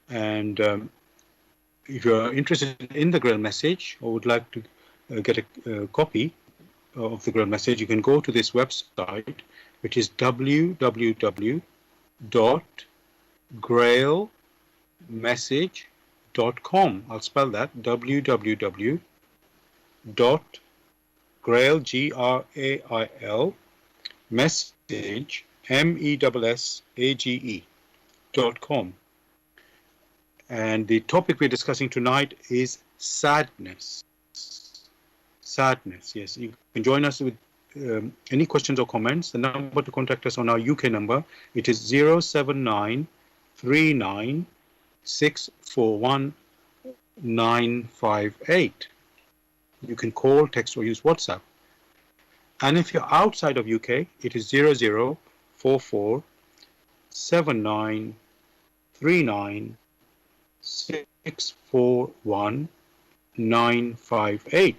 And if you're interested in the Grail message or would like to get a copy of the Grail message, you can go to this website, which is www.grailmessage.com. I'll spell that, www.grail, Grail, message, message.com. And the topic we're discussing tonight is sadness. Sadness, yes. You can join us with any questions or comments. The number to contact us on our UK number, it is 07939641958. You can call, text, or use WhatsApp. And if you're outside of UK, it is 00447939641958.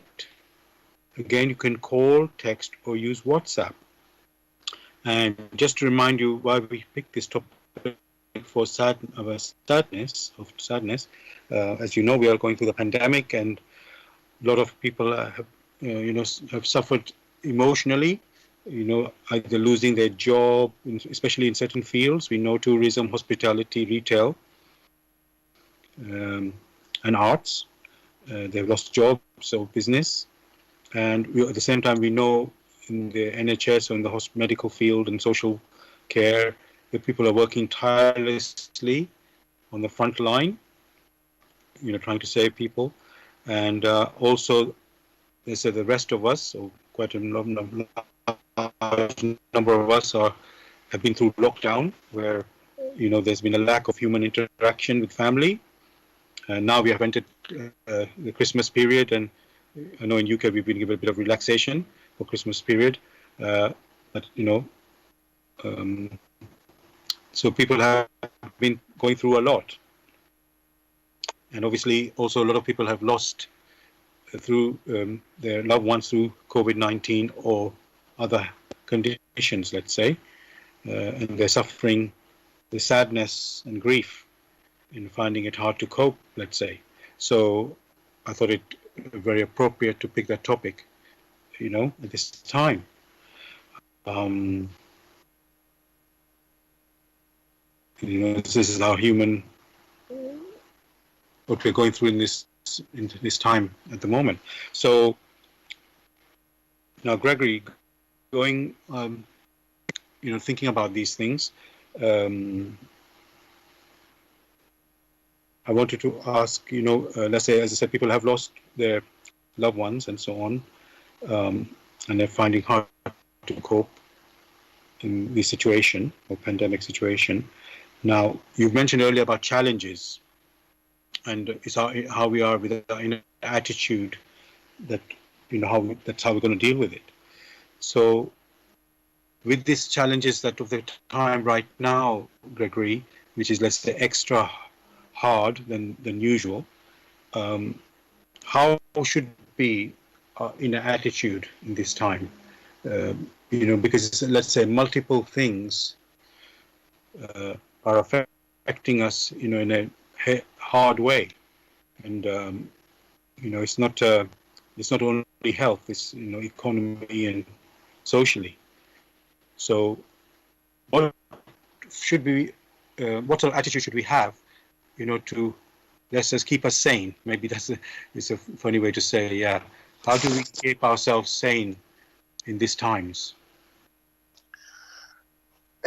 Again, you can call, text, or use WhatsApp. And just to remind you why we picked this topic for sadness, as you know, we are going through the pandemic, and a lot of people have suffered emotionally, either losing their job, especially in certain fields. We know tourism, hospitality, retail, and arts. They've lost jobs or business. And at the same time, we know in the NHS or in the medical field and social care, that people are working tirelessly on the front line, trying to save people. And also, they said the rest of us, or quite a number of us, have been through lockdown, where there's been a lack of human interaction with family. And now we have entered the Christmas period, and I know in UK we've been given a bit of relaxation for Christmas period, but so people have been going through a lot, and obviously also a lot of people have lost through their loved ones through COVID-19 or other conditions, let's say, and they're suffering the sadness and grief in finding it hard to cope, let's say. So I thought it very appropriate to pick that topic, at this time. This is our human, what we're going through in this time at the moment. So now, Gregory, going, thinking about these things, I wanted to ask, let's say, as I said, people have lost their loved ones and so on, and they're finding hard to cope in this situation, or pandemic situation. Now, you've mentioned earlier about challenges, and it's how we are with our inner attitude, that, that's how we're going to deal with it. So, with these challenges that of the time right now, Gregory, which is, let's say, extra hard than usual, how should be inner attitude in this time? Because it's, let's say, multiple things are affecting us, in a hard way, and it's not only health; it's economy and socially. So, what should we, what sort of attitude should we have, to let's just keep us sane? Maybe it's a funny way to say, yeah. How do we keep ourselves sane in these times?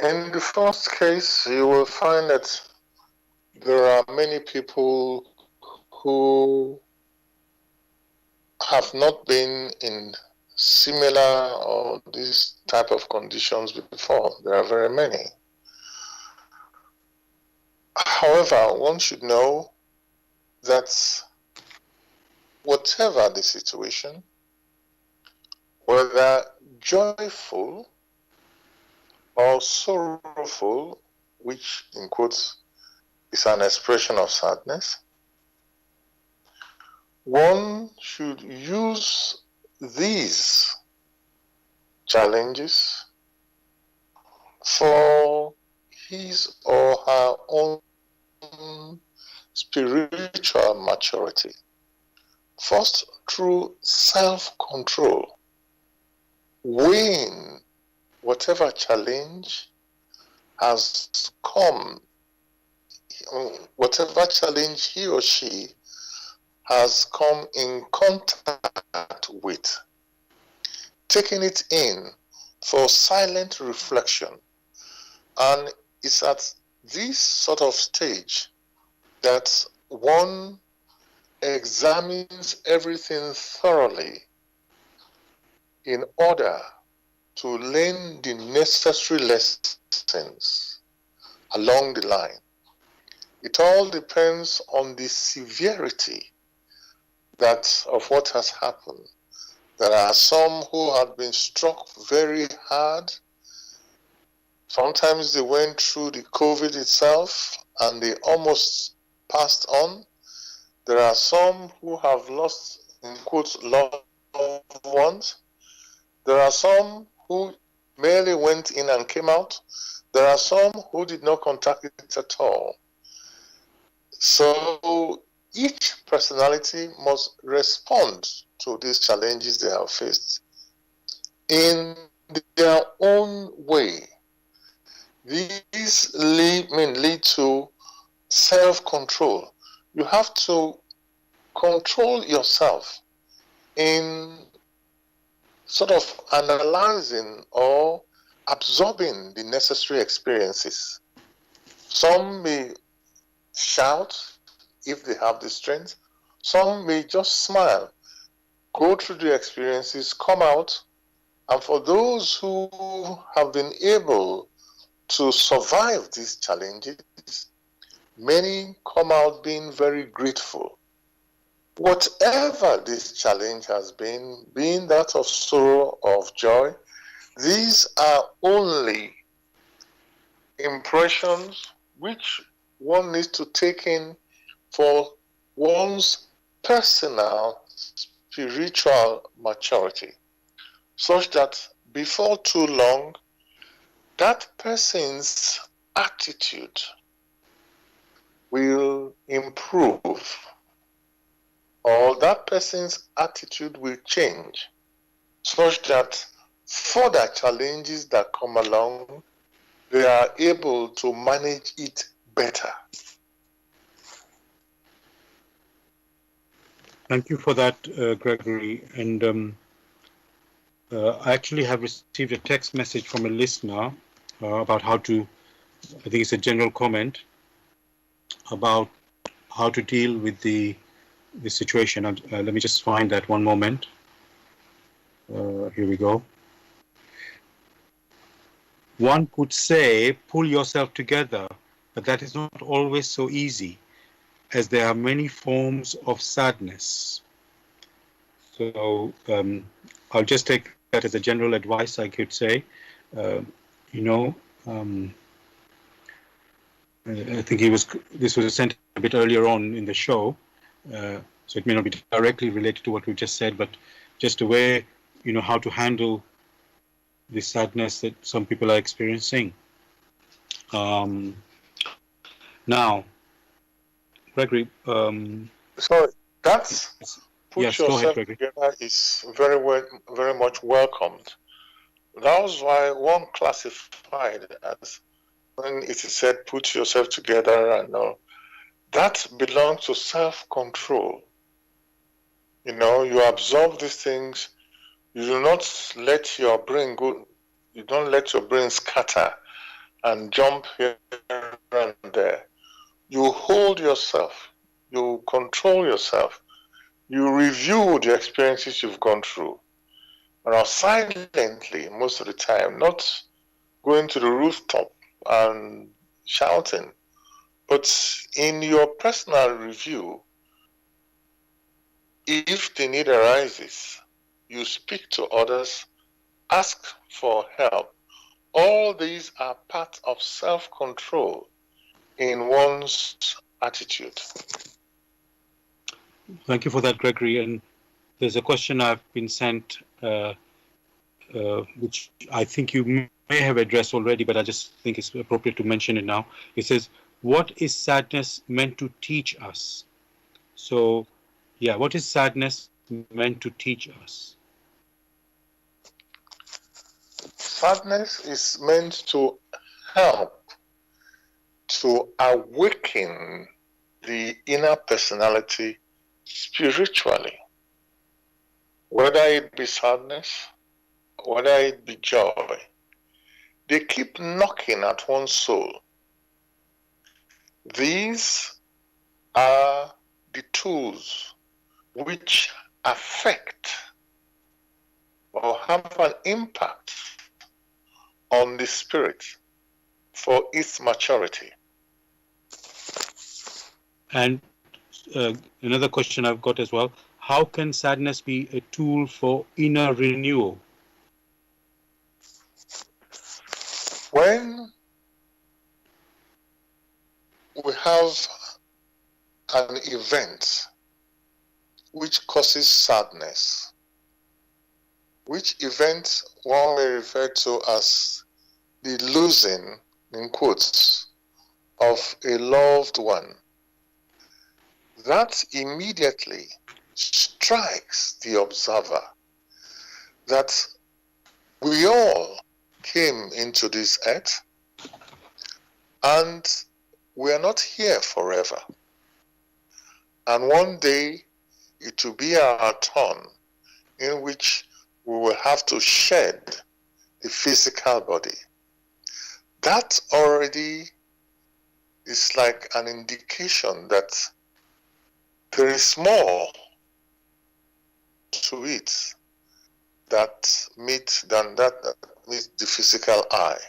In the first case, you will find that there are many people who have not been in similar or this type of conditions before. There are very many. However, one should know that whatever the situation, whether joyful or sorrowful, which in quotes is an expression of sadness, one should use these challenges for his or her own spiritual maturity. First, through self-control, weighing whatever challenge has come, whatever challenge he or she has come in contact with, taking it in for silent reflection. And it's at this sort of stage that one examines everything thoroughly in order to learn the necessary lessons along the line. It all depends on the severity of what has happened. There are some who have been struck very hard. Sometimes they went through the COVID itself and they almost passed on. There are some who have lost, in quotes, loved ones. There are some who merely went in and came out. There are some who did not contact it at all. So each personality must respond to these challenges they have faced in their own way. These lead to self-control. You have to control yourself in sort of analyzing or absorbing the necessary experiences. Some may shout if they have the strength. Some may just smile, go through the experiences, come out. And for those who have been able to survive these challenges, many come out being very grateful. Whatever this challenge has been that of sorrow or of joy, these are only impressions which one needs to take in for one's personal spiritual maturity, such that before too long, that person's attitude will improve, or that person's attitude will change, such that further challenges that come along, they are able to manage it better. Thank you for that, Gregory. And I actually have received a text message from a listener about how to, I think it's a general comment about how to deal with the situation. Let me just find that one moment. Here we go. One could say, pull yourself together, but that is not always so easy, as there are many forms of sadness. So I'll just take that as a general advice, I could say. I think this was sent a bit earlier on in the show, so it may not be directly related to what we just said, but just a way, how to handle the sadness that some people are experiencing. Now, Gregory. So that's put yes, go ahead, yourself Gregory. together is very much welcomed. That was why one classified as when it is said, put yourself together and all, that belongs to self-control. You know, you absorb these things, you do not let your brain go, you don't let your brain scatter and jump here and there. You hold yourself, you control yourself, you review the experiences you've gone through. And silently, most of the time, not going to the rooftop and shouting, but in your personal review, if the need arises, you speak to others, ask for help. All these are part of self-control in one's attitude. Thank you for that, Gregory. And there's a question I've been sent, which I think you may have addressed already, but I just think it's appropriate to mention it now. It says, what is sadness meant to teach us? So, yeah, what is sadness meant to teach us? Sadness is meant to help to awaken the inner personality spiritually. Whether it be sadness, whether it be joy, they keep knocking at one's soul. These are the tools which affect or have an impact on the spirit for its maturity. And another question I've got as well, how can sadness be a tool for inner renewal? When we have an event which causes sadness, which event one may refer to as the losing, in quotes, of a loved one, that immediately strikes the observer that we all came into this earth and we are not here forever. And one day it will be our turn in which we will have to shed the physical body. That already is like an indication that there is more to it that meets the physical eye.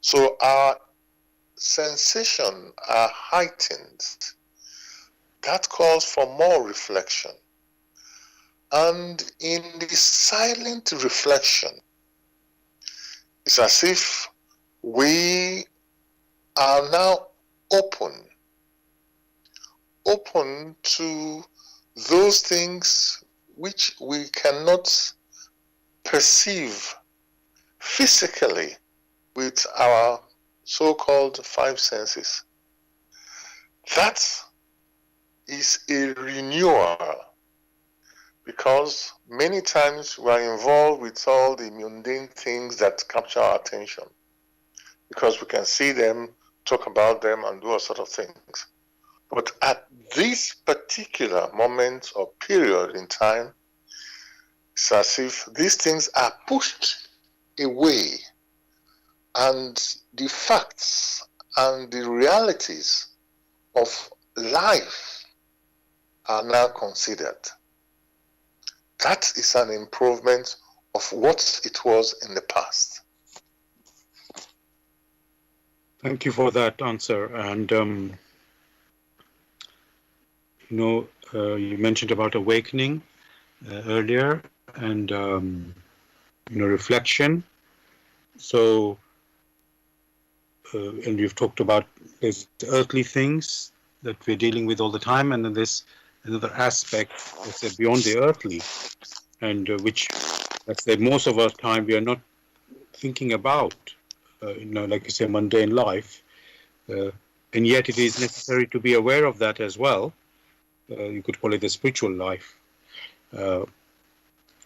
So our sensations are heightened. That calls for more reflection. And in the silent reflection, it's as if we are now open to those things which we cannot perceive physically with our so-called five senses. That is a renewal, because many times we are involved with all the mundane things that capture our attention, because we can see them, talk about them, and do all sorts of things. But at this particular moment or period in time, it's as if these things are pushed away and the facts and the realities of life are now considered. That is an improvement of what it was in the past. Thank you for that answer. And you mentioned about awakening earlier, and reflection. So, and you've talked about there's earthly things that we're dealing with all the time, and then there's another aspect, let's say, beyond the earthly, and which, let's say, most of our time we are not thinking about, like you say, mundane life, and yet it is necessary to be aware of that as well. You could call it the spiritual life,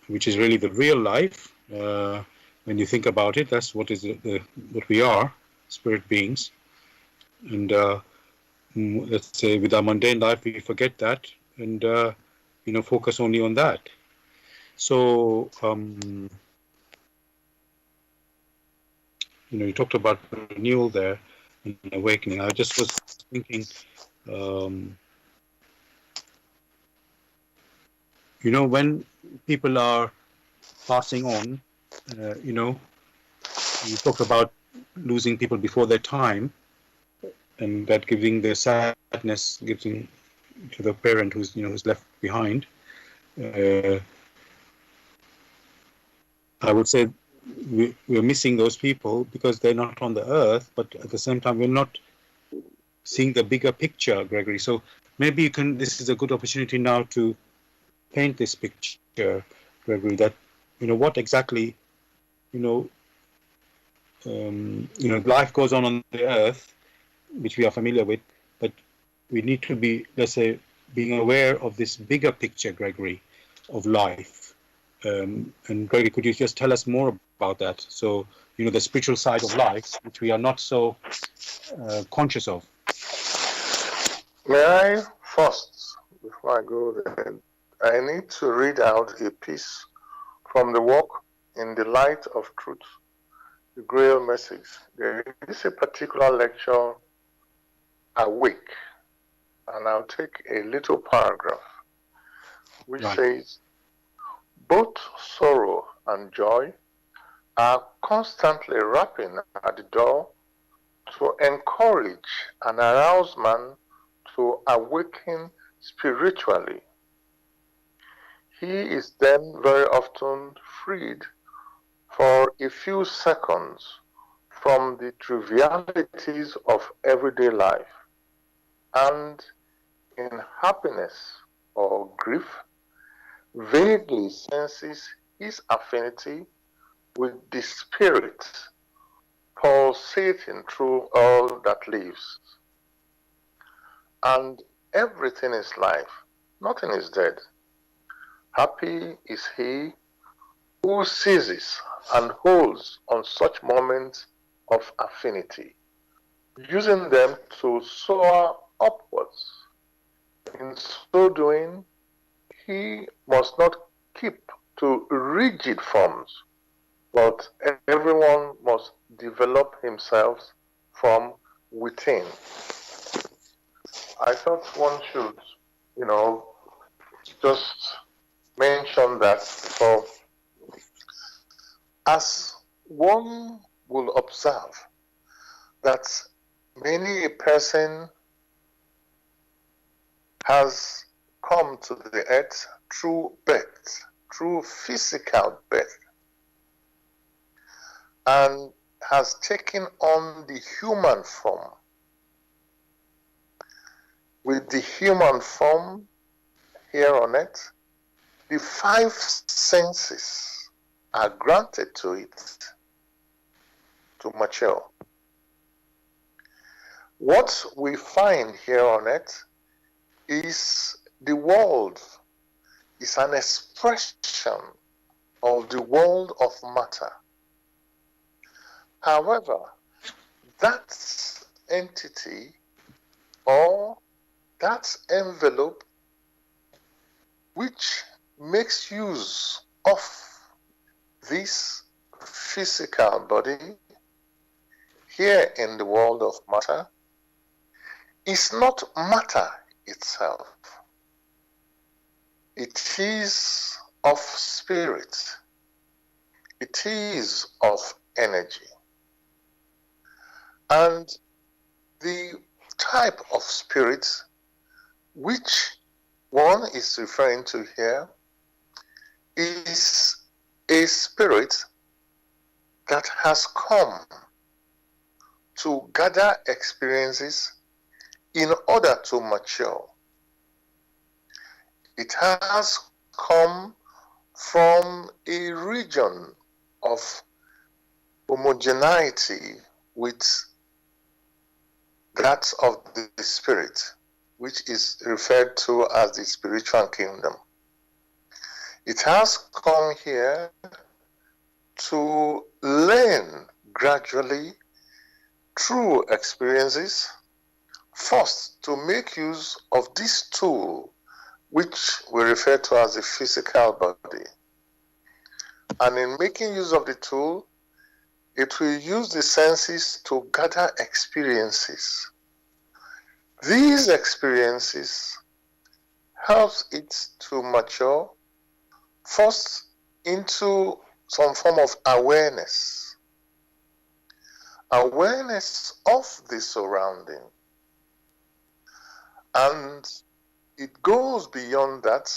which is really the real life, when you think about it, that's what is what we are, spirit beings. And let's say with our mundane life, we forget that and focus only on that. So you talked about renewal there and awakening. I just was thinking, um, when people are passing on, you talked about losing people before their time, and that giving the sadness, giving to the parent who's left behind. Uh, I would say we're missing those people because they're not on the earth, but at the same time, we're not seeing the bigger picture, Gregory. So maybe this is a good opportunity now to paint this picture, Gregory, that, what exactly, you know, life goes on the earth, which we are familiar with, but we need to be, let's say, being aware of this bigger picture, Gregory, of life. And Gregory, could you just tell us more about that? So, the spiritual side of life, which we are not so conscious of. May I first, before I go there, I need to read out a piece from the work In the Light of Truth, the Grail message. There is a particular lecture, Awake, and I'll take a little paragraph which says, both sorrow and joy are constantly rapping at the door to encourage and arouse man to awaken spiritually. He is then very often freed for a few seconds from the trivialities of everyday life, and in happiness or grief, vaguely senses his affinity with the spirit pulsating through all that lives. And everything is life, nothing is dead. Happy is he who seizes and holds on such moments of affinity, using them to soar upwards. In so doing, he must not keep to rigid forms, but everyone must develop himself from within. I thought one should, just mention that, for as one will observe that many a person has come to the earth through birth, through physical birth, and has taken on the human form. With the human form here on earth, the five senses are granted to it to mature. What we find here on earth is the world, is an expression of the world of matter. However, that entity or that envelope which makes use of this physical body here in the world of matter is not matter itself. It is of spirit. It is of energy. And the type of spirit which one is referring to here is a spirit that has come to gather experiences in order to mature. It has come from a region of homogeneity with that of the spirit, which is referred to as the spiritual kingdom. It has come here to learn gradually through experiences, first to make use of this tool which we refer to as the physical body. And in making use of the tool, it will use the senses to gather experiences. These experiences helps it to mature first into some form of awareness of the surrounding. And it goes beyond that.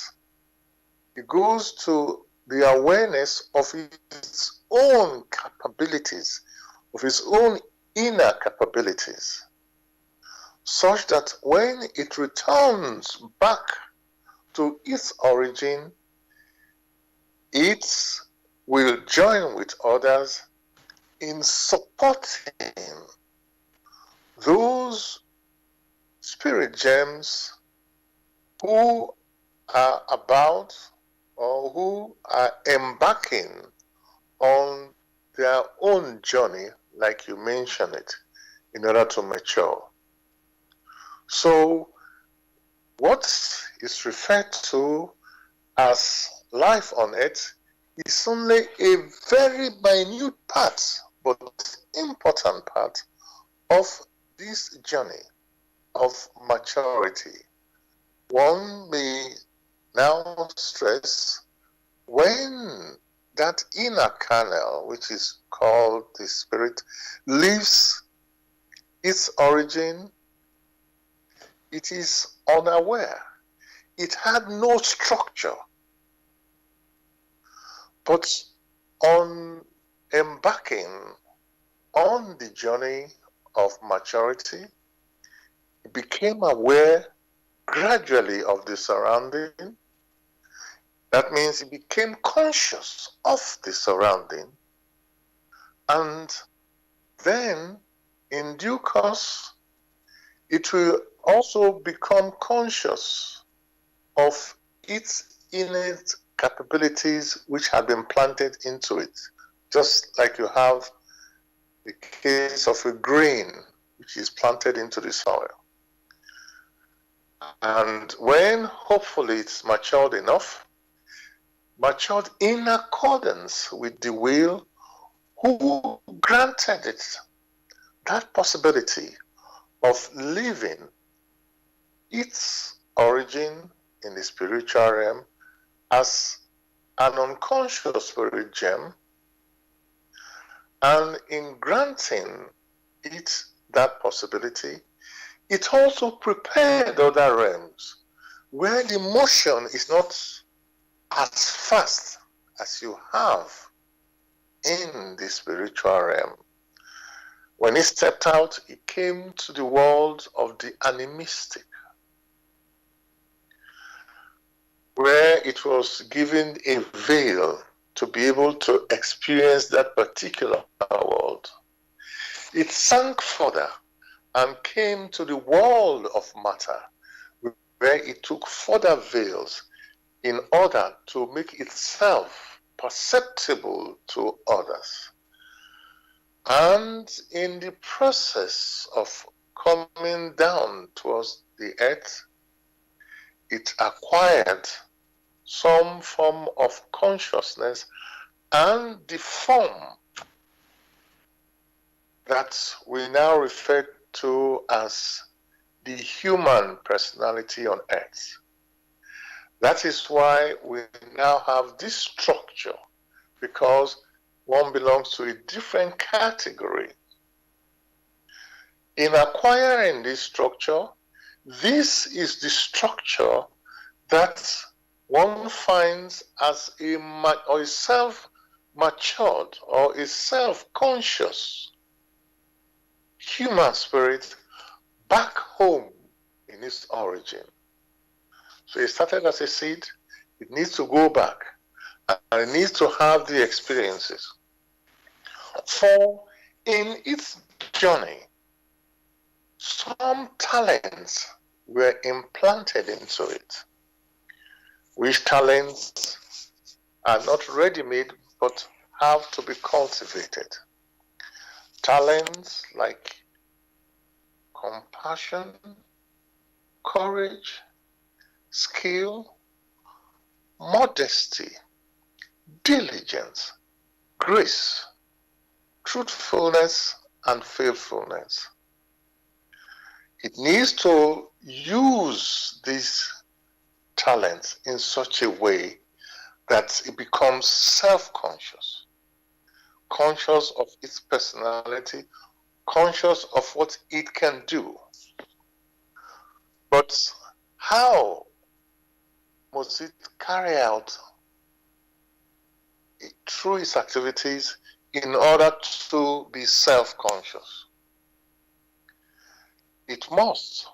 It goes to the awareness of its own capabilities, of its own inner capabilities, such that when it returns back to its origin, it will join with others in supporting those spirit gems who are about or who are embarking on their own journey, like you mentioned it, in order to mature. So what is referred to as life on earth is only a very minute part, but important part of this journey of maturity. One may now stress when that inner kernel, which is called the spirit, leaves its origin, it is unaware. It had no structure. But on embarking on the journey of maturity, it became aware gradually of the surrounding. That means it became conscious of the surrounding. And then, in due course, it will also become conscious of its innate capabilities which have been planted into it. Just like you have the case of a grain which is planted into the soil. And when hopefully it's matured enough, matured in accordance with the will who granted it that possibility of living its origin in the spiritual realm as an unconscious spirit gem, and in granting it that possibility, it also prepared other realms where the motion is not as fast as you have in the spiritual realm. When he stepped out, he came to the world of the animistic, where it was given a veil to be able to experience that particular world. It sank further and came to the world of matter, where it took further veils in order to make itself perceptible to others. And in the process of coming down towards the earth, it acquired some form of consciousness and the form that we now refer to as the human personality on earth. That is why we now have this structure, because one belongs to a different category. In acquiring this structure, this is the structure that one finds as a self-matured or a self-conscious human spirit back home in its origin. So it started as a seed, it needs to go back, and it needs to have the experiences. For in its journey, some talents were implanted into it, which talents are not ready-made, but have to be cultivated. Talents like compassion, courage, skill, modesty, diligence, grace, truthfulness, and faithfulness. It needs to use these talents in such a way that it becomes self-conscious, conscious of its personality, conscious of what it can do. But how must it carry out through its activities in order to be self-conscious? It must,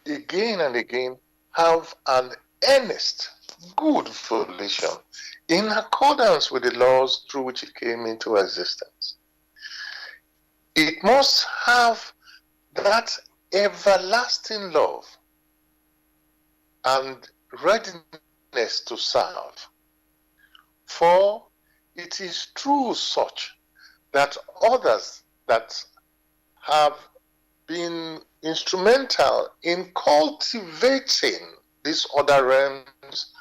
again and again, have an earnest, good volition in accordance with the laws through which it came into existence. It must have that everlasting love and readiness to serve. For it is through such that others that have been instrumental in cultivating these other realms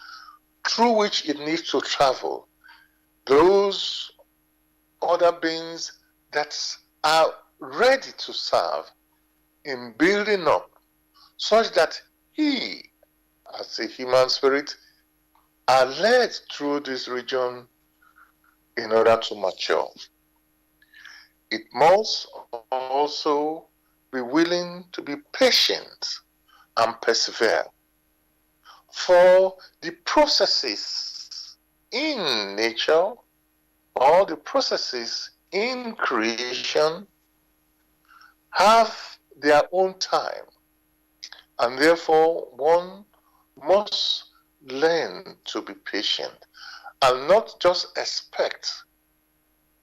through which it needs to travel, those other beings that are ready to serve in building up, such that he, as a human spirit, are led through this region in order to mature. It must also be willing to be patient and persevere. For the processes in nature or the processes in creation have their own time, and therefore one must learn to be patient and not just expect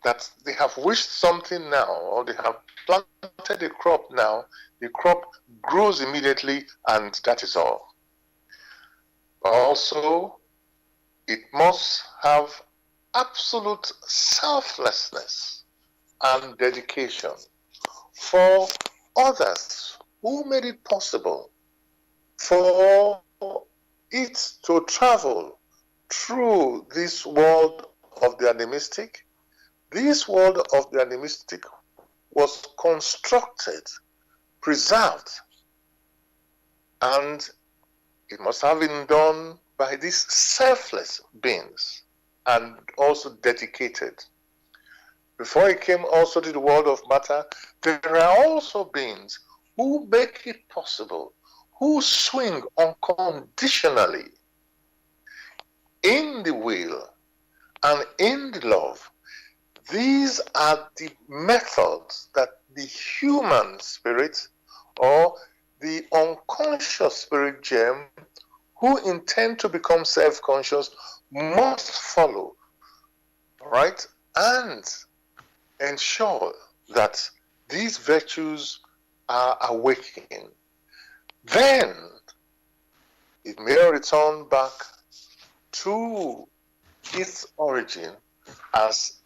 that they have wished something now, or they have planted a crop now, the crop grows immediately, and that is all. Also, it must have absolute selflessness and dedication for others who made it possible for it to travel through this world of the animistic. This world of the animistic was constructed, preserved, and it must have been done by these selfless beings and also dedicated. Before it came also to the world of matter, there are also beings who make it possible, who swing unconditionally in the will and in the love. These are the methods that the human spirit or the unconscious spirit germ who intend to become self-conscious must follow, right? And ensure that these virtues are awakening. Then it may return back to its origin as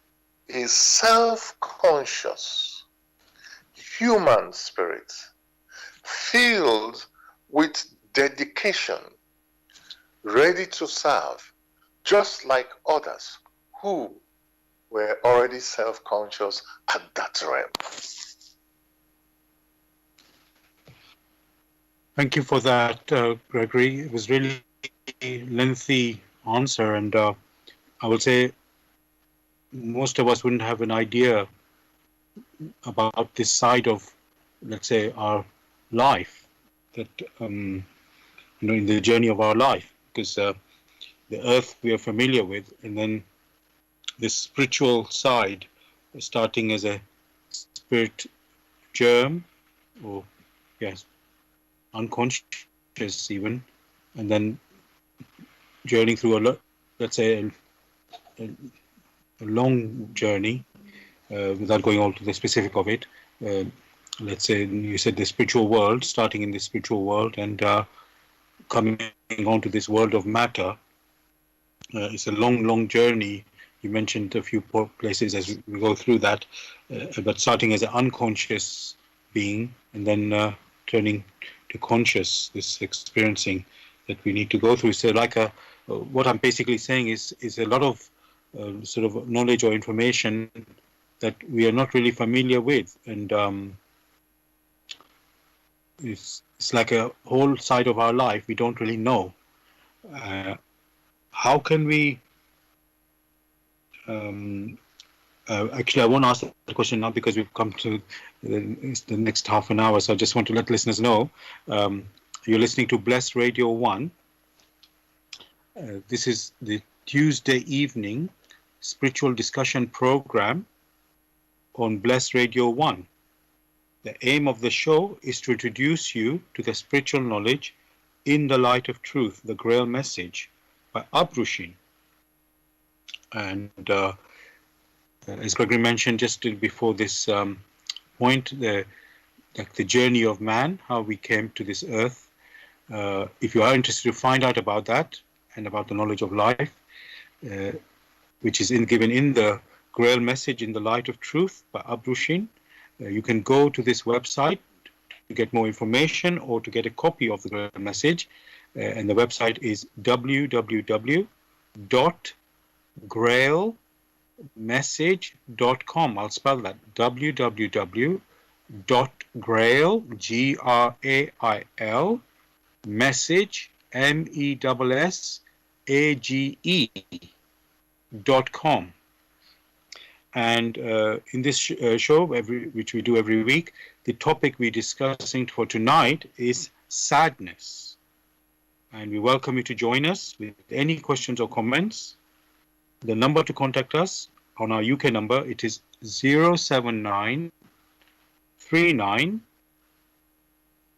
a self-conscious human spirit filled with dedication, ready to serve, just like others who were already self-conscious at that realm. Thank you for that, Gregory. It was really a lengthy answer, and I would say most of us wouldn't have an idea about this side of, let's say, our life, that in the journey of our life, because the earth we are familiar with, and then this spiritual side, starting as a spirit germ, or yes, unconscious even, and then journeying through let's say a long journey, without going all to the specific of it. Let's say you said the spiritual world, starting in the spiritual world and coming on to this world of matter. It's a long journey You mentioned a few places as we go through that, but starting as an unconscious being and then turning to conscious, this experiencing that we need to go through. So, like what I'm basically saying is a lot of sort of knowledge or information that we are not really familiar with, and it's like a whole side of our life we don't really know. Uh, how can we? Um, Actually, I won't ask the question now because we've come to the next half an hour. So I just want to let listeners know you're listening to Bless Radio 1. This is the Tuesday evening spiritual discussion program on Bless Radio 1. The aim of the show is to introduce you to the spiritual knowledge in the light of truth, the Grail message by Abrushin. And as Gregory mentioned just before this point, the journey of man, how we came to this earth. If you are interested to find out about that and about the knowledge of life, uh, which is given in the Grail message in the light of truth by Abrushin, you can go to this website to get more information or to get a copy of the Grail message. And the website is www.grailmessage.com. I'll spell that: www.grail, Grail, message, MESSAGE.com. And in this show, which we do every week, the topic we're discussing for tonight is sadness. And we welcome you to join us with any questions or comments. The number to contact us on our UK number, it is 079 39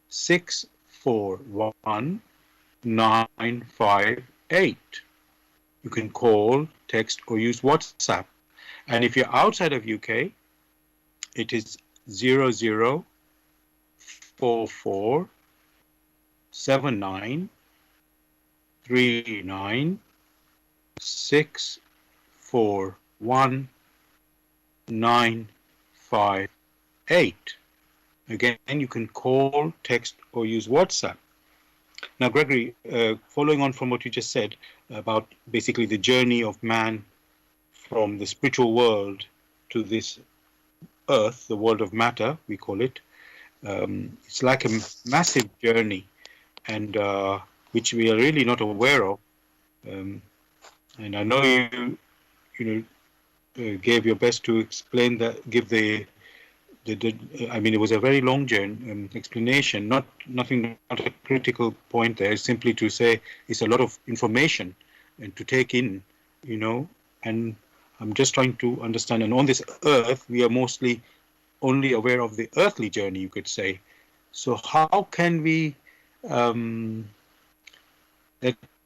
641 958. You can call, text, or use WhatsApp. And if you're outside of UK, it is 0044 79 39 641 958. Again, you can call, text, or use WhatsApp. Now, Gregory, following on from what you just said about basically the journey of man from the spiritual world to this earth, the world of matter, we call it, it's like a massive journey, and which we are really not aware of. And I know you gave your best to explain that, give the I mean, it was a very long journey explanation. Not a critical point there. Simply to say it's a lot of information and to take in, And I'm just trying to understand. And on this earth, we are mostly only aware of the earthly journey, you could say. So how can we, let's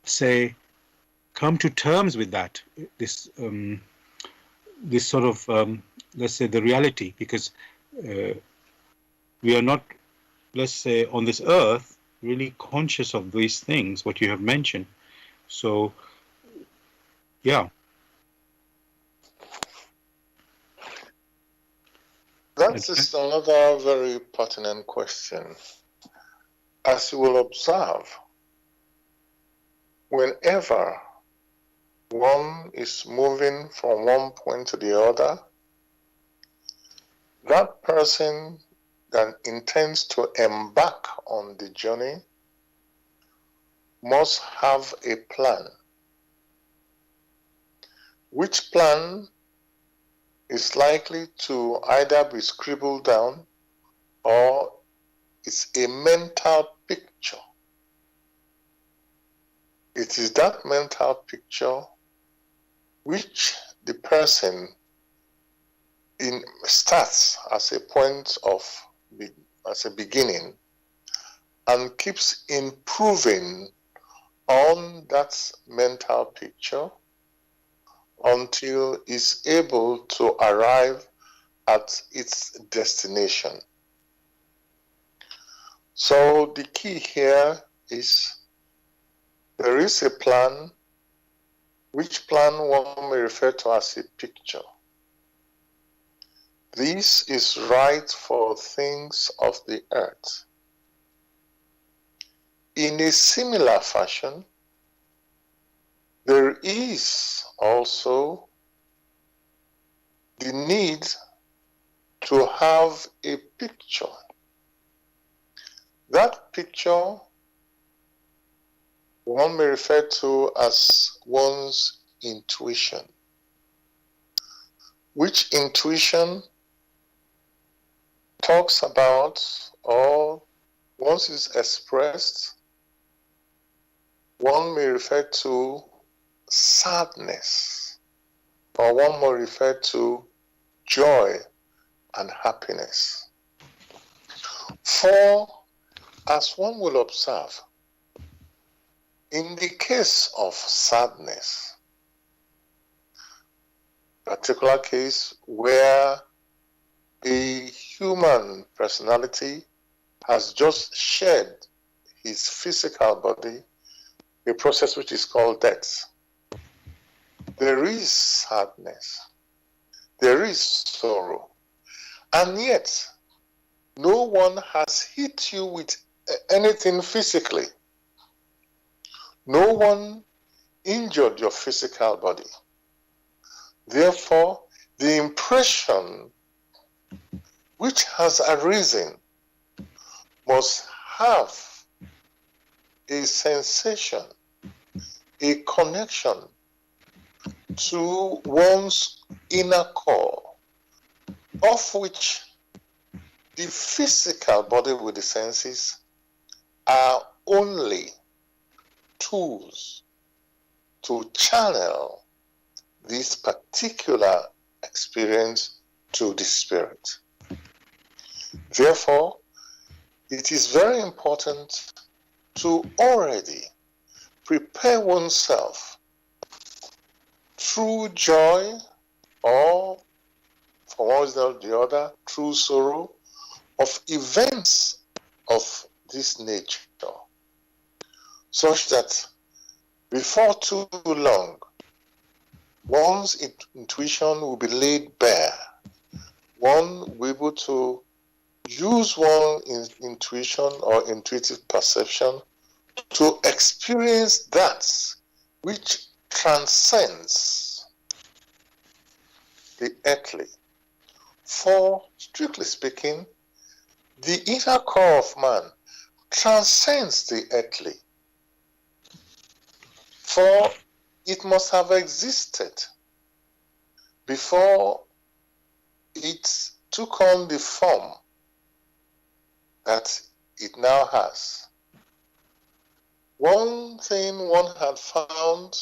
say, come to terms with that? This sort of, let's say, the reality, because we are not, let's say, on this earth really conscious of these things, what you have mentioned. So, yeah. That is another very pertinent question. As you will observe, whenever one is moving from one point to the other, that person that intends to embark on the journey must have a plan. Which plan is likely to either be scribbled down or it's a mental picture. It is that mental picture which the person starts as a point of, as a beginning, and keeps improving on that mental picture until it's able to arrive at its destination. So the key here is there is a plan, which plan one may refer to as a picture. This is right for things of the earth. In a similar fashion, there is also the need to have a picture. That picture one may refer to as one's intuition, which intuition talks about, or once is expressed, one may refer to sadness, or one may refer to joy and happiness. For, as one will observe, in the case of sadness, particular case where a human personality has just shed his physical body, a process which is called death, there is sadness, there is sorrow, and yet no one has hit you with anything physically. No one injured your physical body. Therefore, the impression which has arisen must have a sensation, a connection to one's inner core, of which the physical body with the senses are only tools to channel this particular experience to the spirit. Therefore, it is very important to already prepare oneself through joy, or for one reason or the other, through sorrow, of events of this nature, such that before too long, one's intuition will be laid bare. One will be able to use one's intuition or intuitive perception to experience that which transcends the earthly. For, strictly speaking, the inner core of man transcends the earthly. For it must have existed before it took on the form that it now has. One thing one had found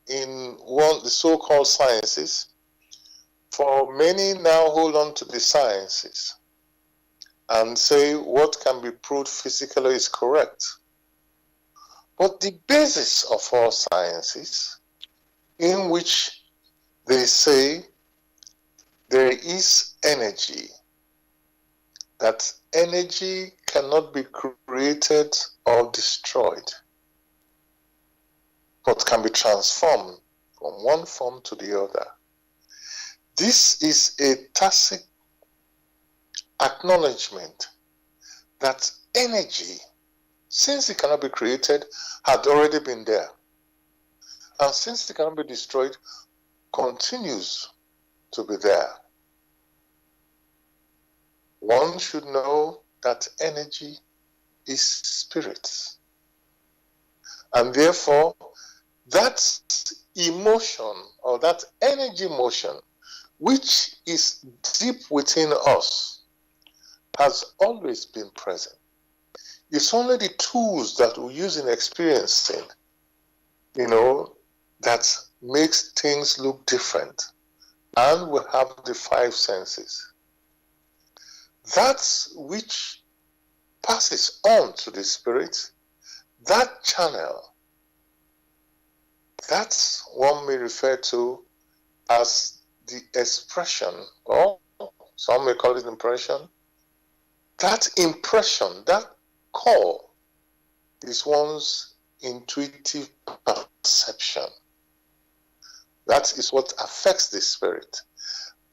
in the so-called sciences, for many now hold on to the sciences and say what can be proved physically is correct. But the basis of all sciences, in which they say there is energy, that energy cannot be created or destroyed, but can be transformed from one form to the other. This is a tacit acknowledgement that energy, since it cannot be created, had already been there. And since it cannot be destroyed, continues to be there. One should know that energy is spirit. And therefore, that emotion or that energy motion, which is deep within us, has always been present. It's only the tools that we use in experiencing, that makes things look different. And we have the five senses. That which passes on to the spirit, that channel, that's one may refer to as the expression, or some may call it impression. That impression, that call, is one's intuitive perception. That is what affects the spirit.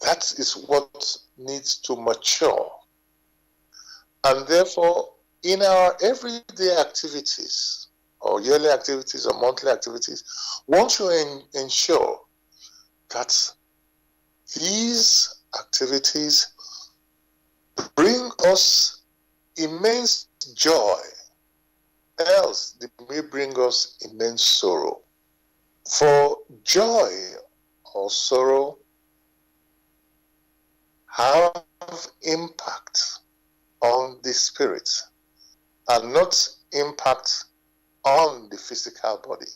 That is what needs to mature. And therefore, in our everyday activities, or yearly activities, or monthly activities, one should ensure that these activities bring us immense joy, else they may bring us immense sorrow. For joy or sorrow have impact on the spirit and not impact on the physical body.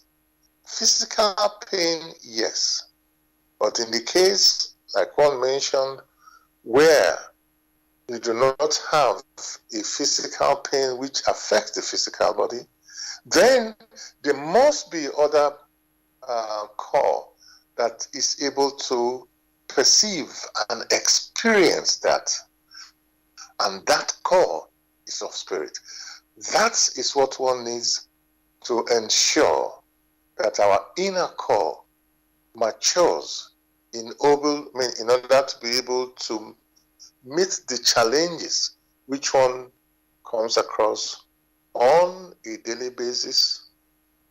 Physical pain, yes, but in the case, like one mentioned, where you do not have a physical pain which affects the physical body, then there must be other core that is able to perceive and experience that. And that core is of spirit. That is what one needs to ensure, that our inner core matures in order to be able to meet the challenges which one comes across on a daily basis,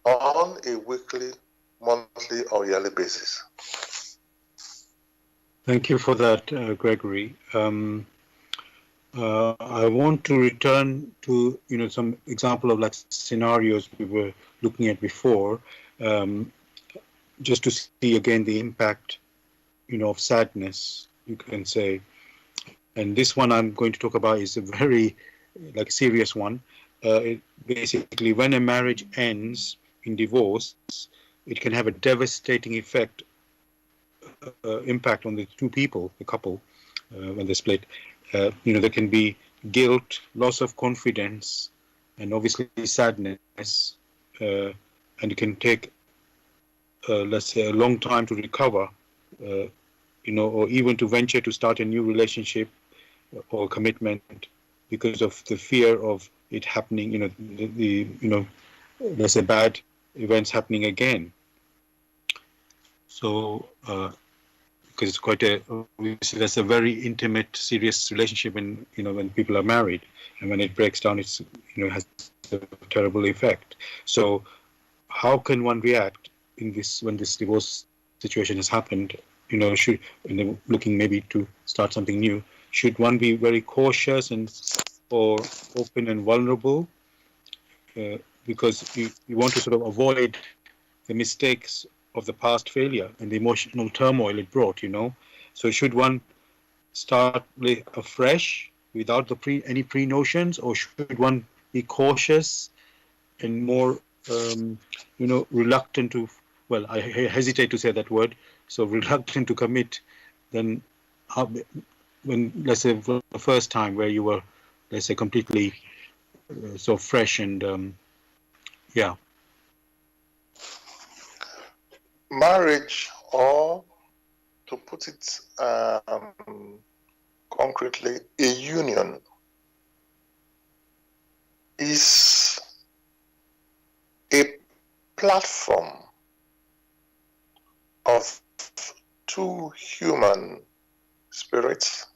on a weekly, monthly, or yearly basis. Thank you for that, Gregory. I want to return to some example of like scenarios we were looking at before, just to see again the impact of sadness, you can say. And this one I'm going to talk about is a very serious one. Basically, when a marriage ends in divorce, it can have a devastating impact on the two people, the couple, when they split. There can be guilt, loss of confidence, and obviously sadness, and it can take, let's say, a long time to recover, or even to venture to start a new relationship or commitment because of the fear of it happening, let's say, bad events happening again. So, because it's quite obviously that's a very intimate, serious relationship when people are married, and when it breaks down, it's has a terrible effect. So, how can one react when this divorce situation has happened? Looking maybe to start something new, should one be very cautious or open and vulnerable, because you want to sort of avoid the mistakes of the past failure and the emotional turmoil it brought, So should one start afresh without any pre-notions, or should one be cautious and more, reluctant to, well, I hesitate to say that word, so reluctant to commit than when, let's say, for the first time where you were, let's say, completely so fresh and, yeah. Marriage, or to put it concretely, a union, is a platform of two human spirits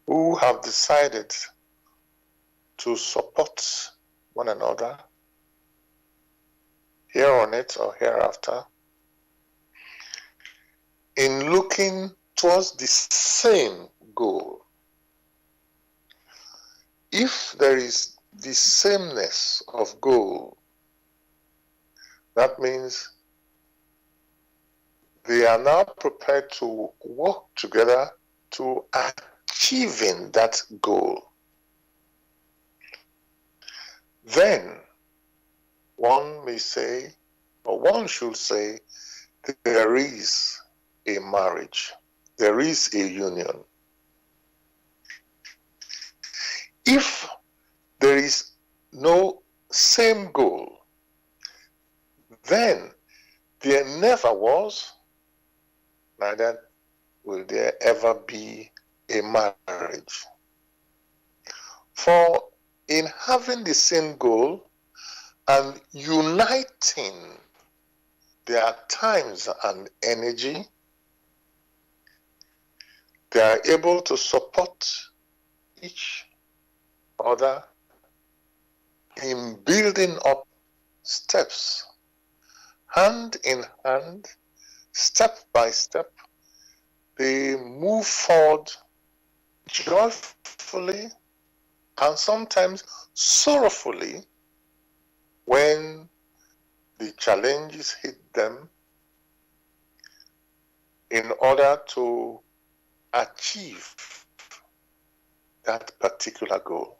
who have decided to support one another here on it or hereafter in looking towards the same goal. If there is the sameness of goal, that means they are now prepared to work together to achieving that goal. Then one may say, or one should say, there is a marriage, there is a union. If there is no same goal, then there never was, neither will there ever be a marriage. For in having the same goal and uniting their times and energy. They are able to support each other in building up steps, hand in hand, step by step. They move forward joyfully and sometimes sorrowfully when the challenges hit them in order to achieve that particular goal.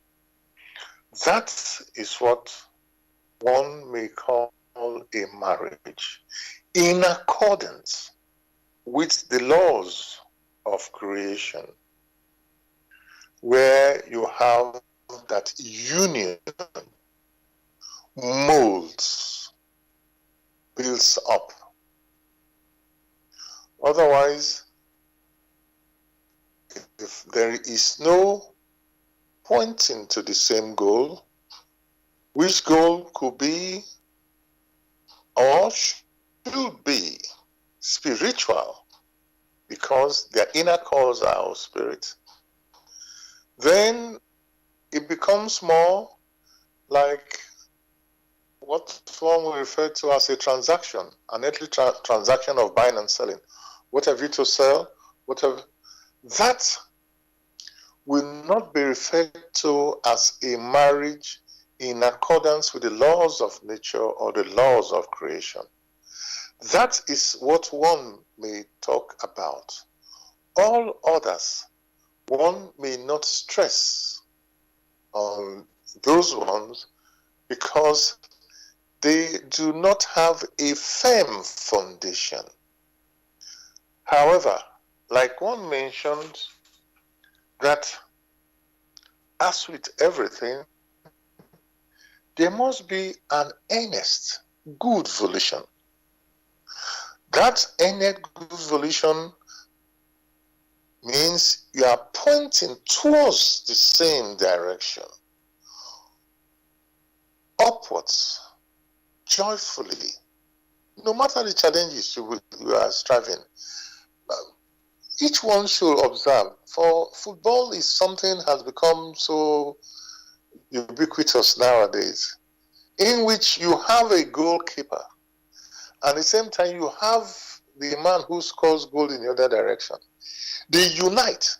That is what one may call a marriage, in accordance with the laws of creation, where you have that union molds, builds up. Otherwise, if there is no pointing to the same goal, which goal could be or should be spiritual, because their inner cause are our spirit, then it becomes more like what one will refer to as a transaction, an earthly transaction of buying and selling. What have you to sell? That will not be referred to as a marriage in accordance with the laws of nature or the laws of creation. That is what one may talk about. All others, one may not stress on those ones because they do not have a firm foundation. However, like one mentioned, that as with everything, there must be an earnest, good volition. That earnest, good volition means you are pointing towards the same direction, upwards, joyfully, no matter the challenges you are striving. Each one should observe, for football is something has become so ubiquitous nowadays, in which you have a goalkeeper, and at the same time you have the man who scores goal in the other direction. They unite,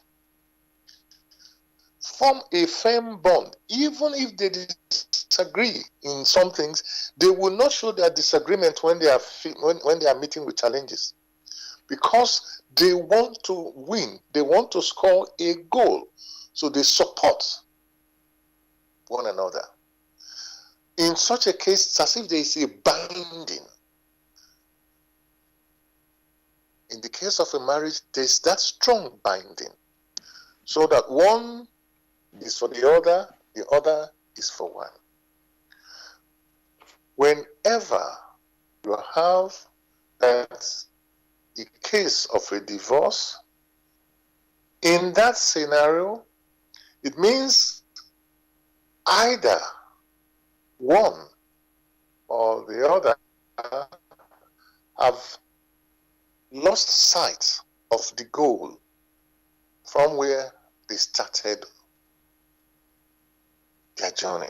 form a firm bond. Even if they disagree in some things, they will not show their disagreement when they are meeting with challenges, because they want to win, they want to score a goal, so they support one another. In such a case, it's as if there is a binding. In the case of a marriage, there's that strong binding, so that one is for the other is for one. Whenever you have that the case of a divorce, in that scenario, it means either one or the other have lost sight of the goal from where they started their journey.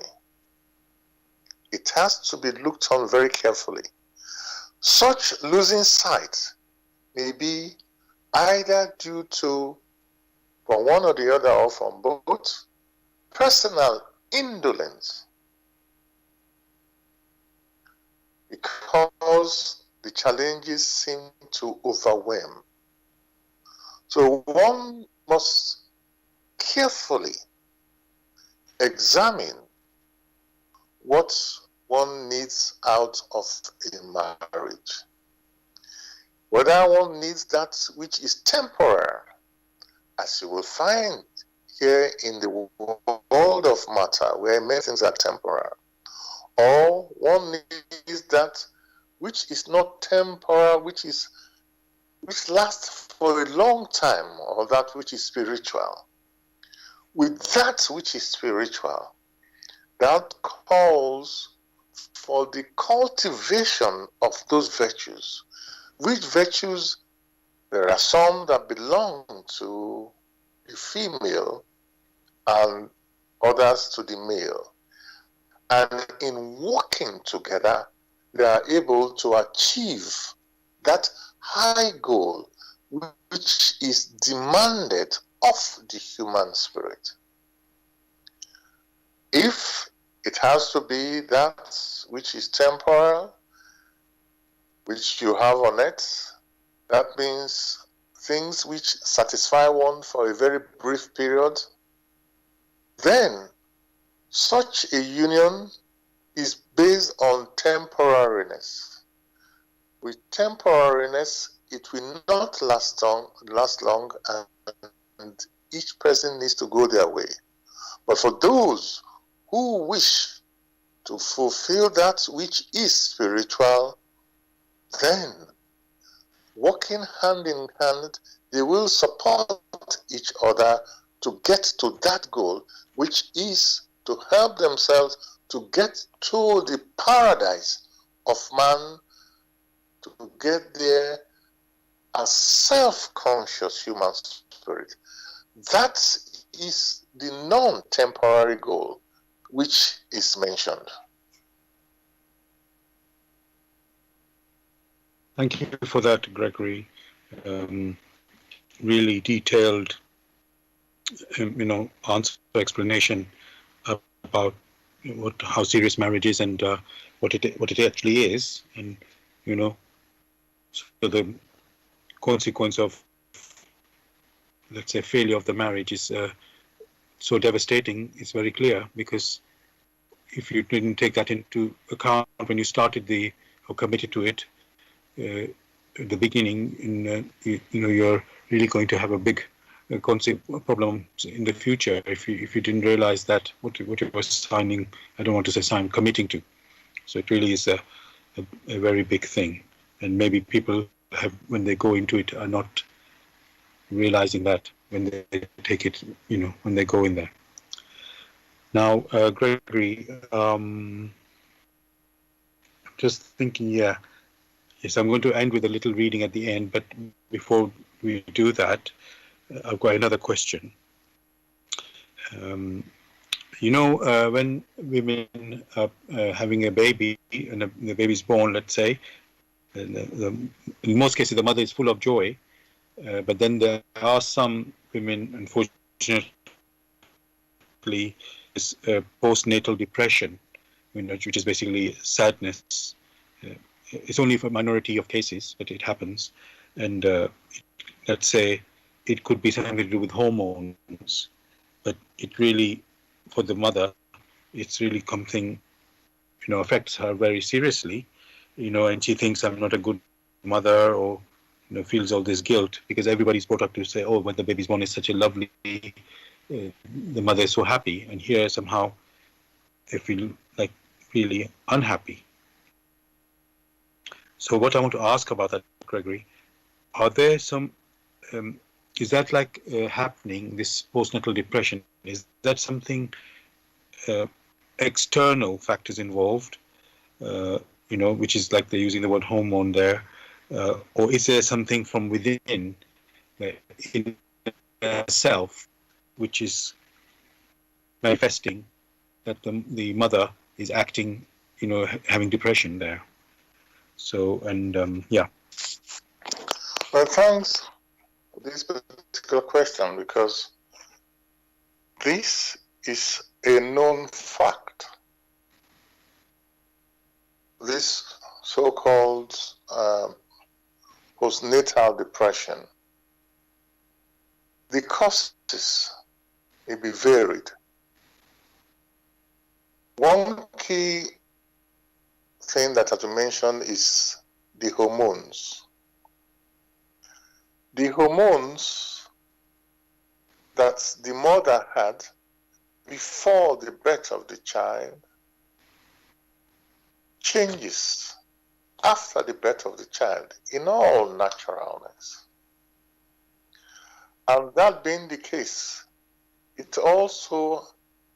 It has to be looked on very carefully. Such losing sight may be either due to, from one or the other, or from both, personal indolence, because the challenges seem to overwhelm. So one must carefully examine what one needs out of a marriage. Whether one needs that which is temporary, as you will find here in the world of matter, where many things are temporary, or one needs that which is not temporal, which lasts for a long time, or that which is spiritual. With that which is spiritual, that calls for the cultivation of those virtues. Which virtues? There are some that belong to the female and others to the male. And in working together, they are able to achieve that high goal which is demanded of the human spirit. If it has to be that which is temporal, which you have on earth, that means things which satisfy one for a very brief period, then such a union is based on temporariness. With temporariness, it will not last long, and each person needs to go their way. But for those who wish to fulfill that which is spiritual, then working hand in hand, they will support each other to get to that goal, which is to help themselves to get to the paradise of man, to get there as self-conscious human spirit. That is the non-temporary goal which is mentioned. Thank you for that, Gregory. Really detailed, answer, explanation about how serious marriage is and what it actually is, and so the consequence of, let's say, failure of the marriage is so devastating. It's very clear, because if you didn't take that into account when you started or committed to it at the beginning, you're really going to have a big problem in the future if you didn't realize that what you were signing. I don't want to say committing to. So it really is a very big thing, and maybe people when they go into it, are not realizing that when they take it, when they go in there. Now, Gregory, just thinking, yes, I'm going to end with a little reading at the end, but before we do that, I've got another question. When women are having a baby and the baby's born, let's say, in most cases the mother is full of joy, but then there are some women, unfortunately, is postnatal depression, which is basically sadness. It's only for a minority of cases that it happens, and let's say it could be something to do with hormones, but it really, for the mother, it's really something, affects her very seriously, and she thinks, I'm not a good mother, or feels all this guilt, because everybody's brought up to say, oh, when the baby's born is such a lovely, the mother is so happy, and here somehow they feel like really unhappy. So what I want to ask about that, Gregory, are there some, is that like happening, this postnatal depression, is that something external factors involved, which is like they're using the word hormone there, or is there something from within in self which is manifesting that the mother is acting, having depression there? So, and Well, thanks for this particular question, because this is a known fact. This so-called postnatal depression, the causes may be varied. One key thing that I have to mention is the hormones. The hormones that the mother had before the birth of the child changes after the birth of the child in all naturalness. And that being the case, it also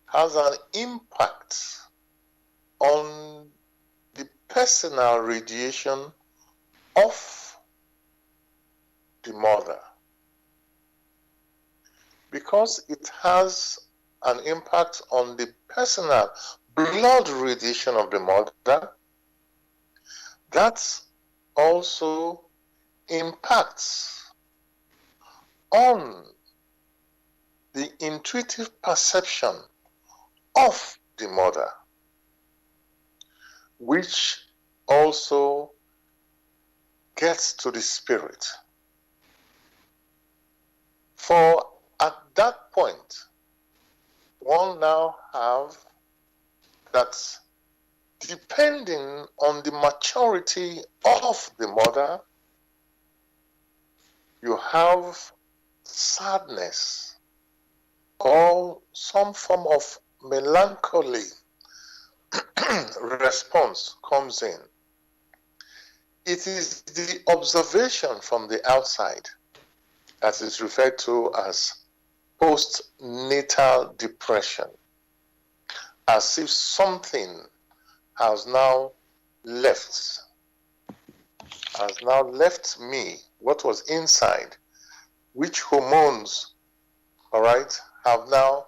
has an impact on personal radiation of the mother, because it has an impact on the personal blood radiation of the mother. That also impacts on the intuitive perception of the mother, which also gets to the spirit. For at that point, one now have that, depending on the maturity of the mother, you have sadness or some form of melancholy response comes in. It is the observation from the outside that is referred to as postnatal depression, as if something has now left me, what was inside, which hormones, all right, have now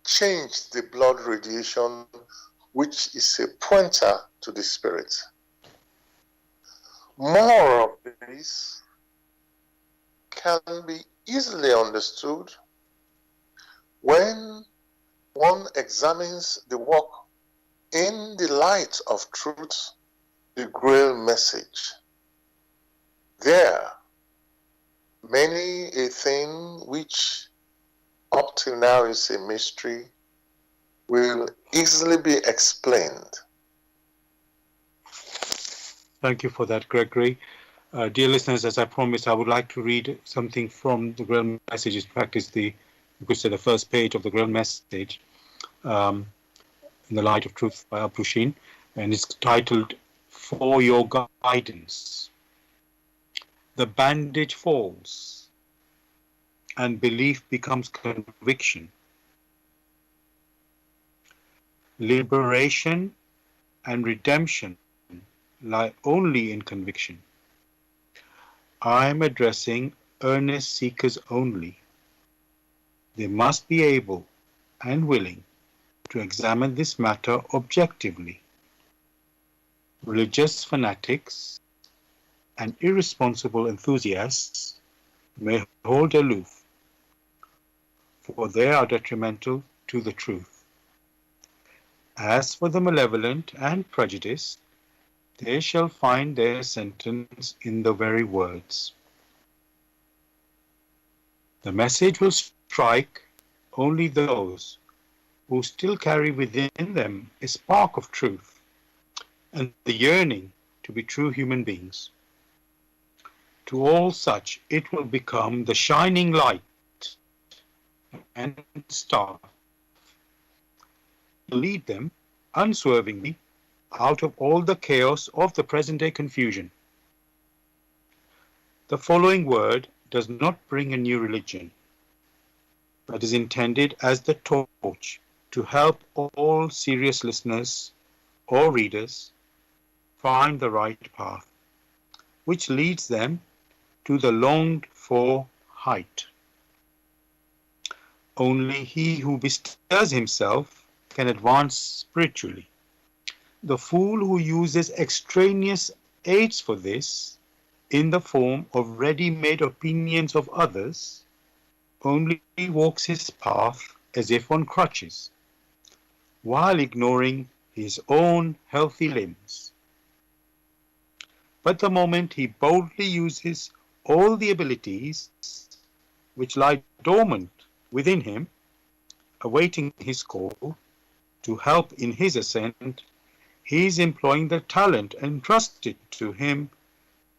changed the blood radiation, which is a pointer to the spirit. More of this can be easily understood when one examines the work in the light of truth, the Grail message. There, many a thing which up till now is a mystery will easily be explained. Thank you for that, Gregory. Dear listeners, as I promised, I would like to read something from the Grail message. In fact, it's you could say the first page of the Grail message, in the Light of Truth by Abdushin, and it's titled "For Your Guidance." The bandage falls, and belief becomes conviction. Liberation and redemption lie only in conviction. I am addressing earnest seekers only. They must be able and willing to examine this matter objectively. Religious fanatics and irresponsible enthusiasts may hold aloof, for they are detrimental to the truth. As for the malevolent and prejudiced, they shall find their sentence in the very words. The message will strike only those who still carry within them a spark of truth and the yearning to be true human beings. To all such it will become the shining light and star. It will lead them unswervingly out of all the chaos of the present-day confusion. The following word does not bring a new religion, but is intended as the torch to help all serious listeners or readers find the right path, which leads them to the longed-for height. Only he who bestirs himself can advance spiritually. The fool who uses extraneous aids for this, in the form of ready-made opinions of others, only walks his path as if on crutches, while ignoring his own healthy limbs. But the moment he boldly uses all the abilities which lie dormant within him, awaiting his call to help in his ascent, he is employing the talent entrusted to him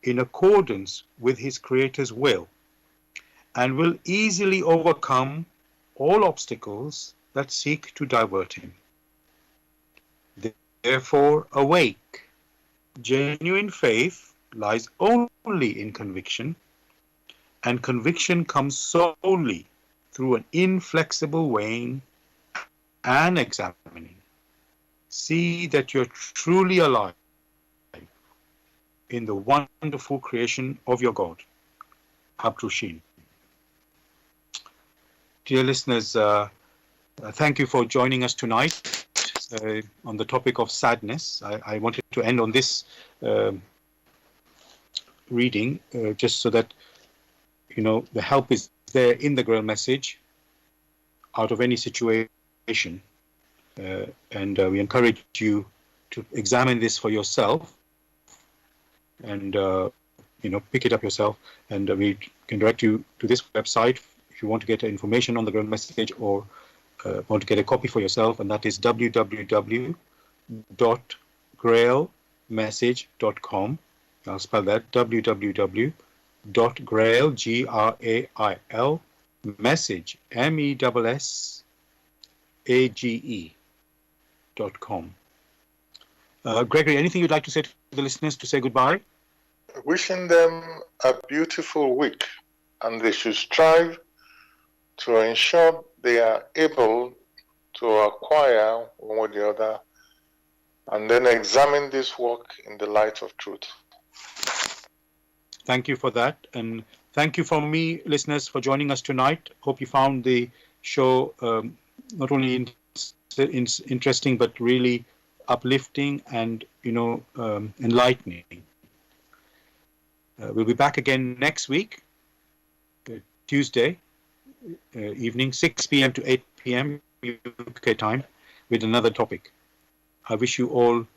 in accordance with his Creator's will, and will easily overcome all obstacles that seek to divert him. Therefore, awake. Genuine faith lies only in conviction, and conviction comes solely through an inflexible weighing and examining. See that you're truly alive, in the wonderful creation of your God, Abdushin. Dear listeners, thank you for joining us tonight on the topic of sadness. I wanted to end on this reading just so that, the help is there in the Grail message out of any situation. And we encourage you to examine this for yourself and, pick it up yourself. And we can direct you to this website if you want to get information on the Grail message or want to get a copy for yourself, and that is www.grailmessage.com. I'll spell that, www.grail, Grail, message, MESSAGE.com. Gregory, anything you'd like to say to the listeners to say goodbye? Wishing them a beautiful week, and they should strive to ensure they are able to acquire one or the other, and then examine this work in the light of truth. Thank you for that, and thank you from me, listeners, for joining us tonight. Hope you found the show not only interesting but really uplifting and enlightening. We'll be back again next week, Tuesday evening, 6 p.m. to 8 p.m. UK time, with another topic. I wish you all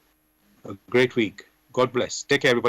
a great week. God bless. Take care, everybody.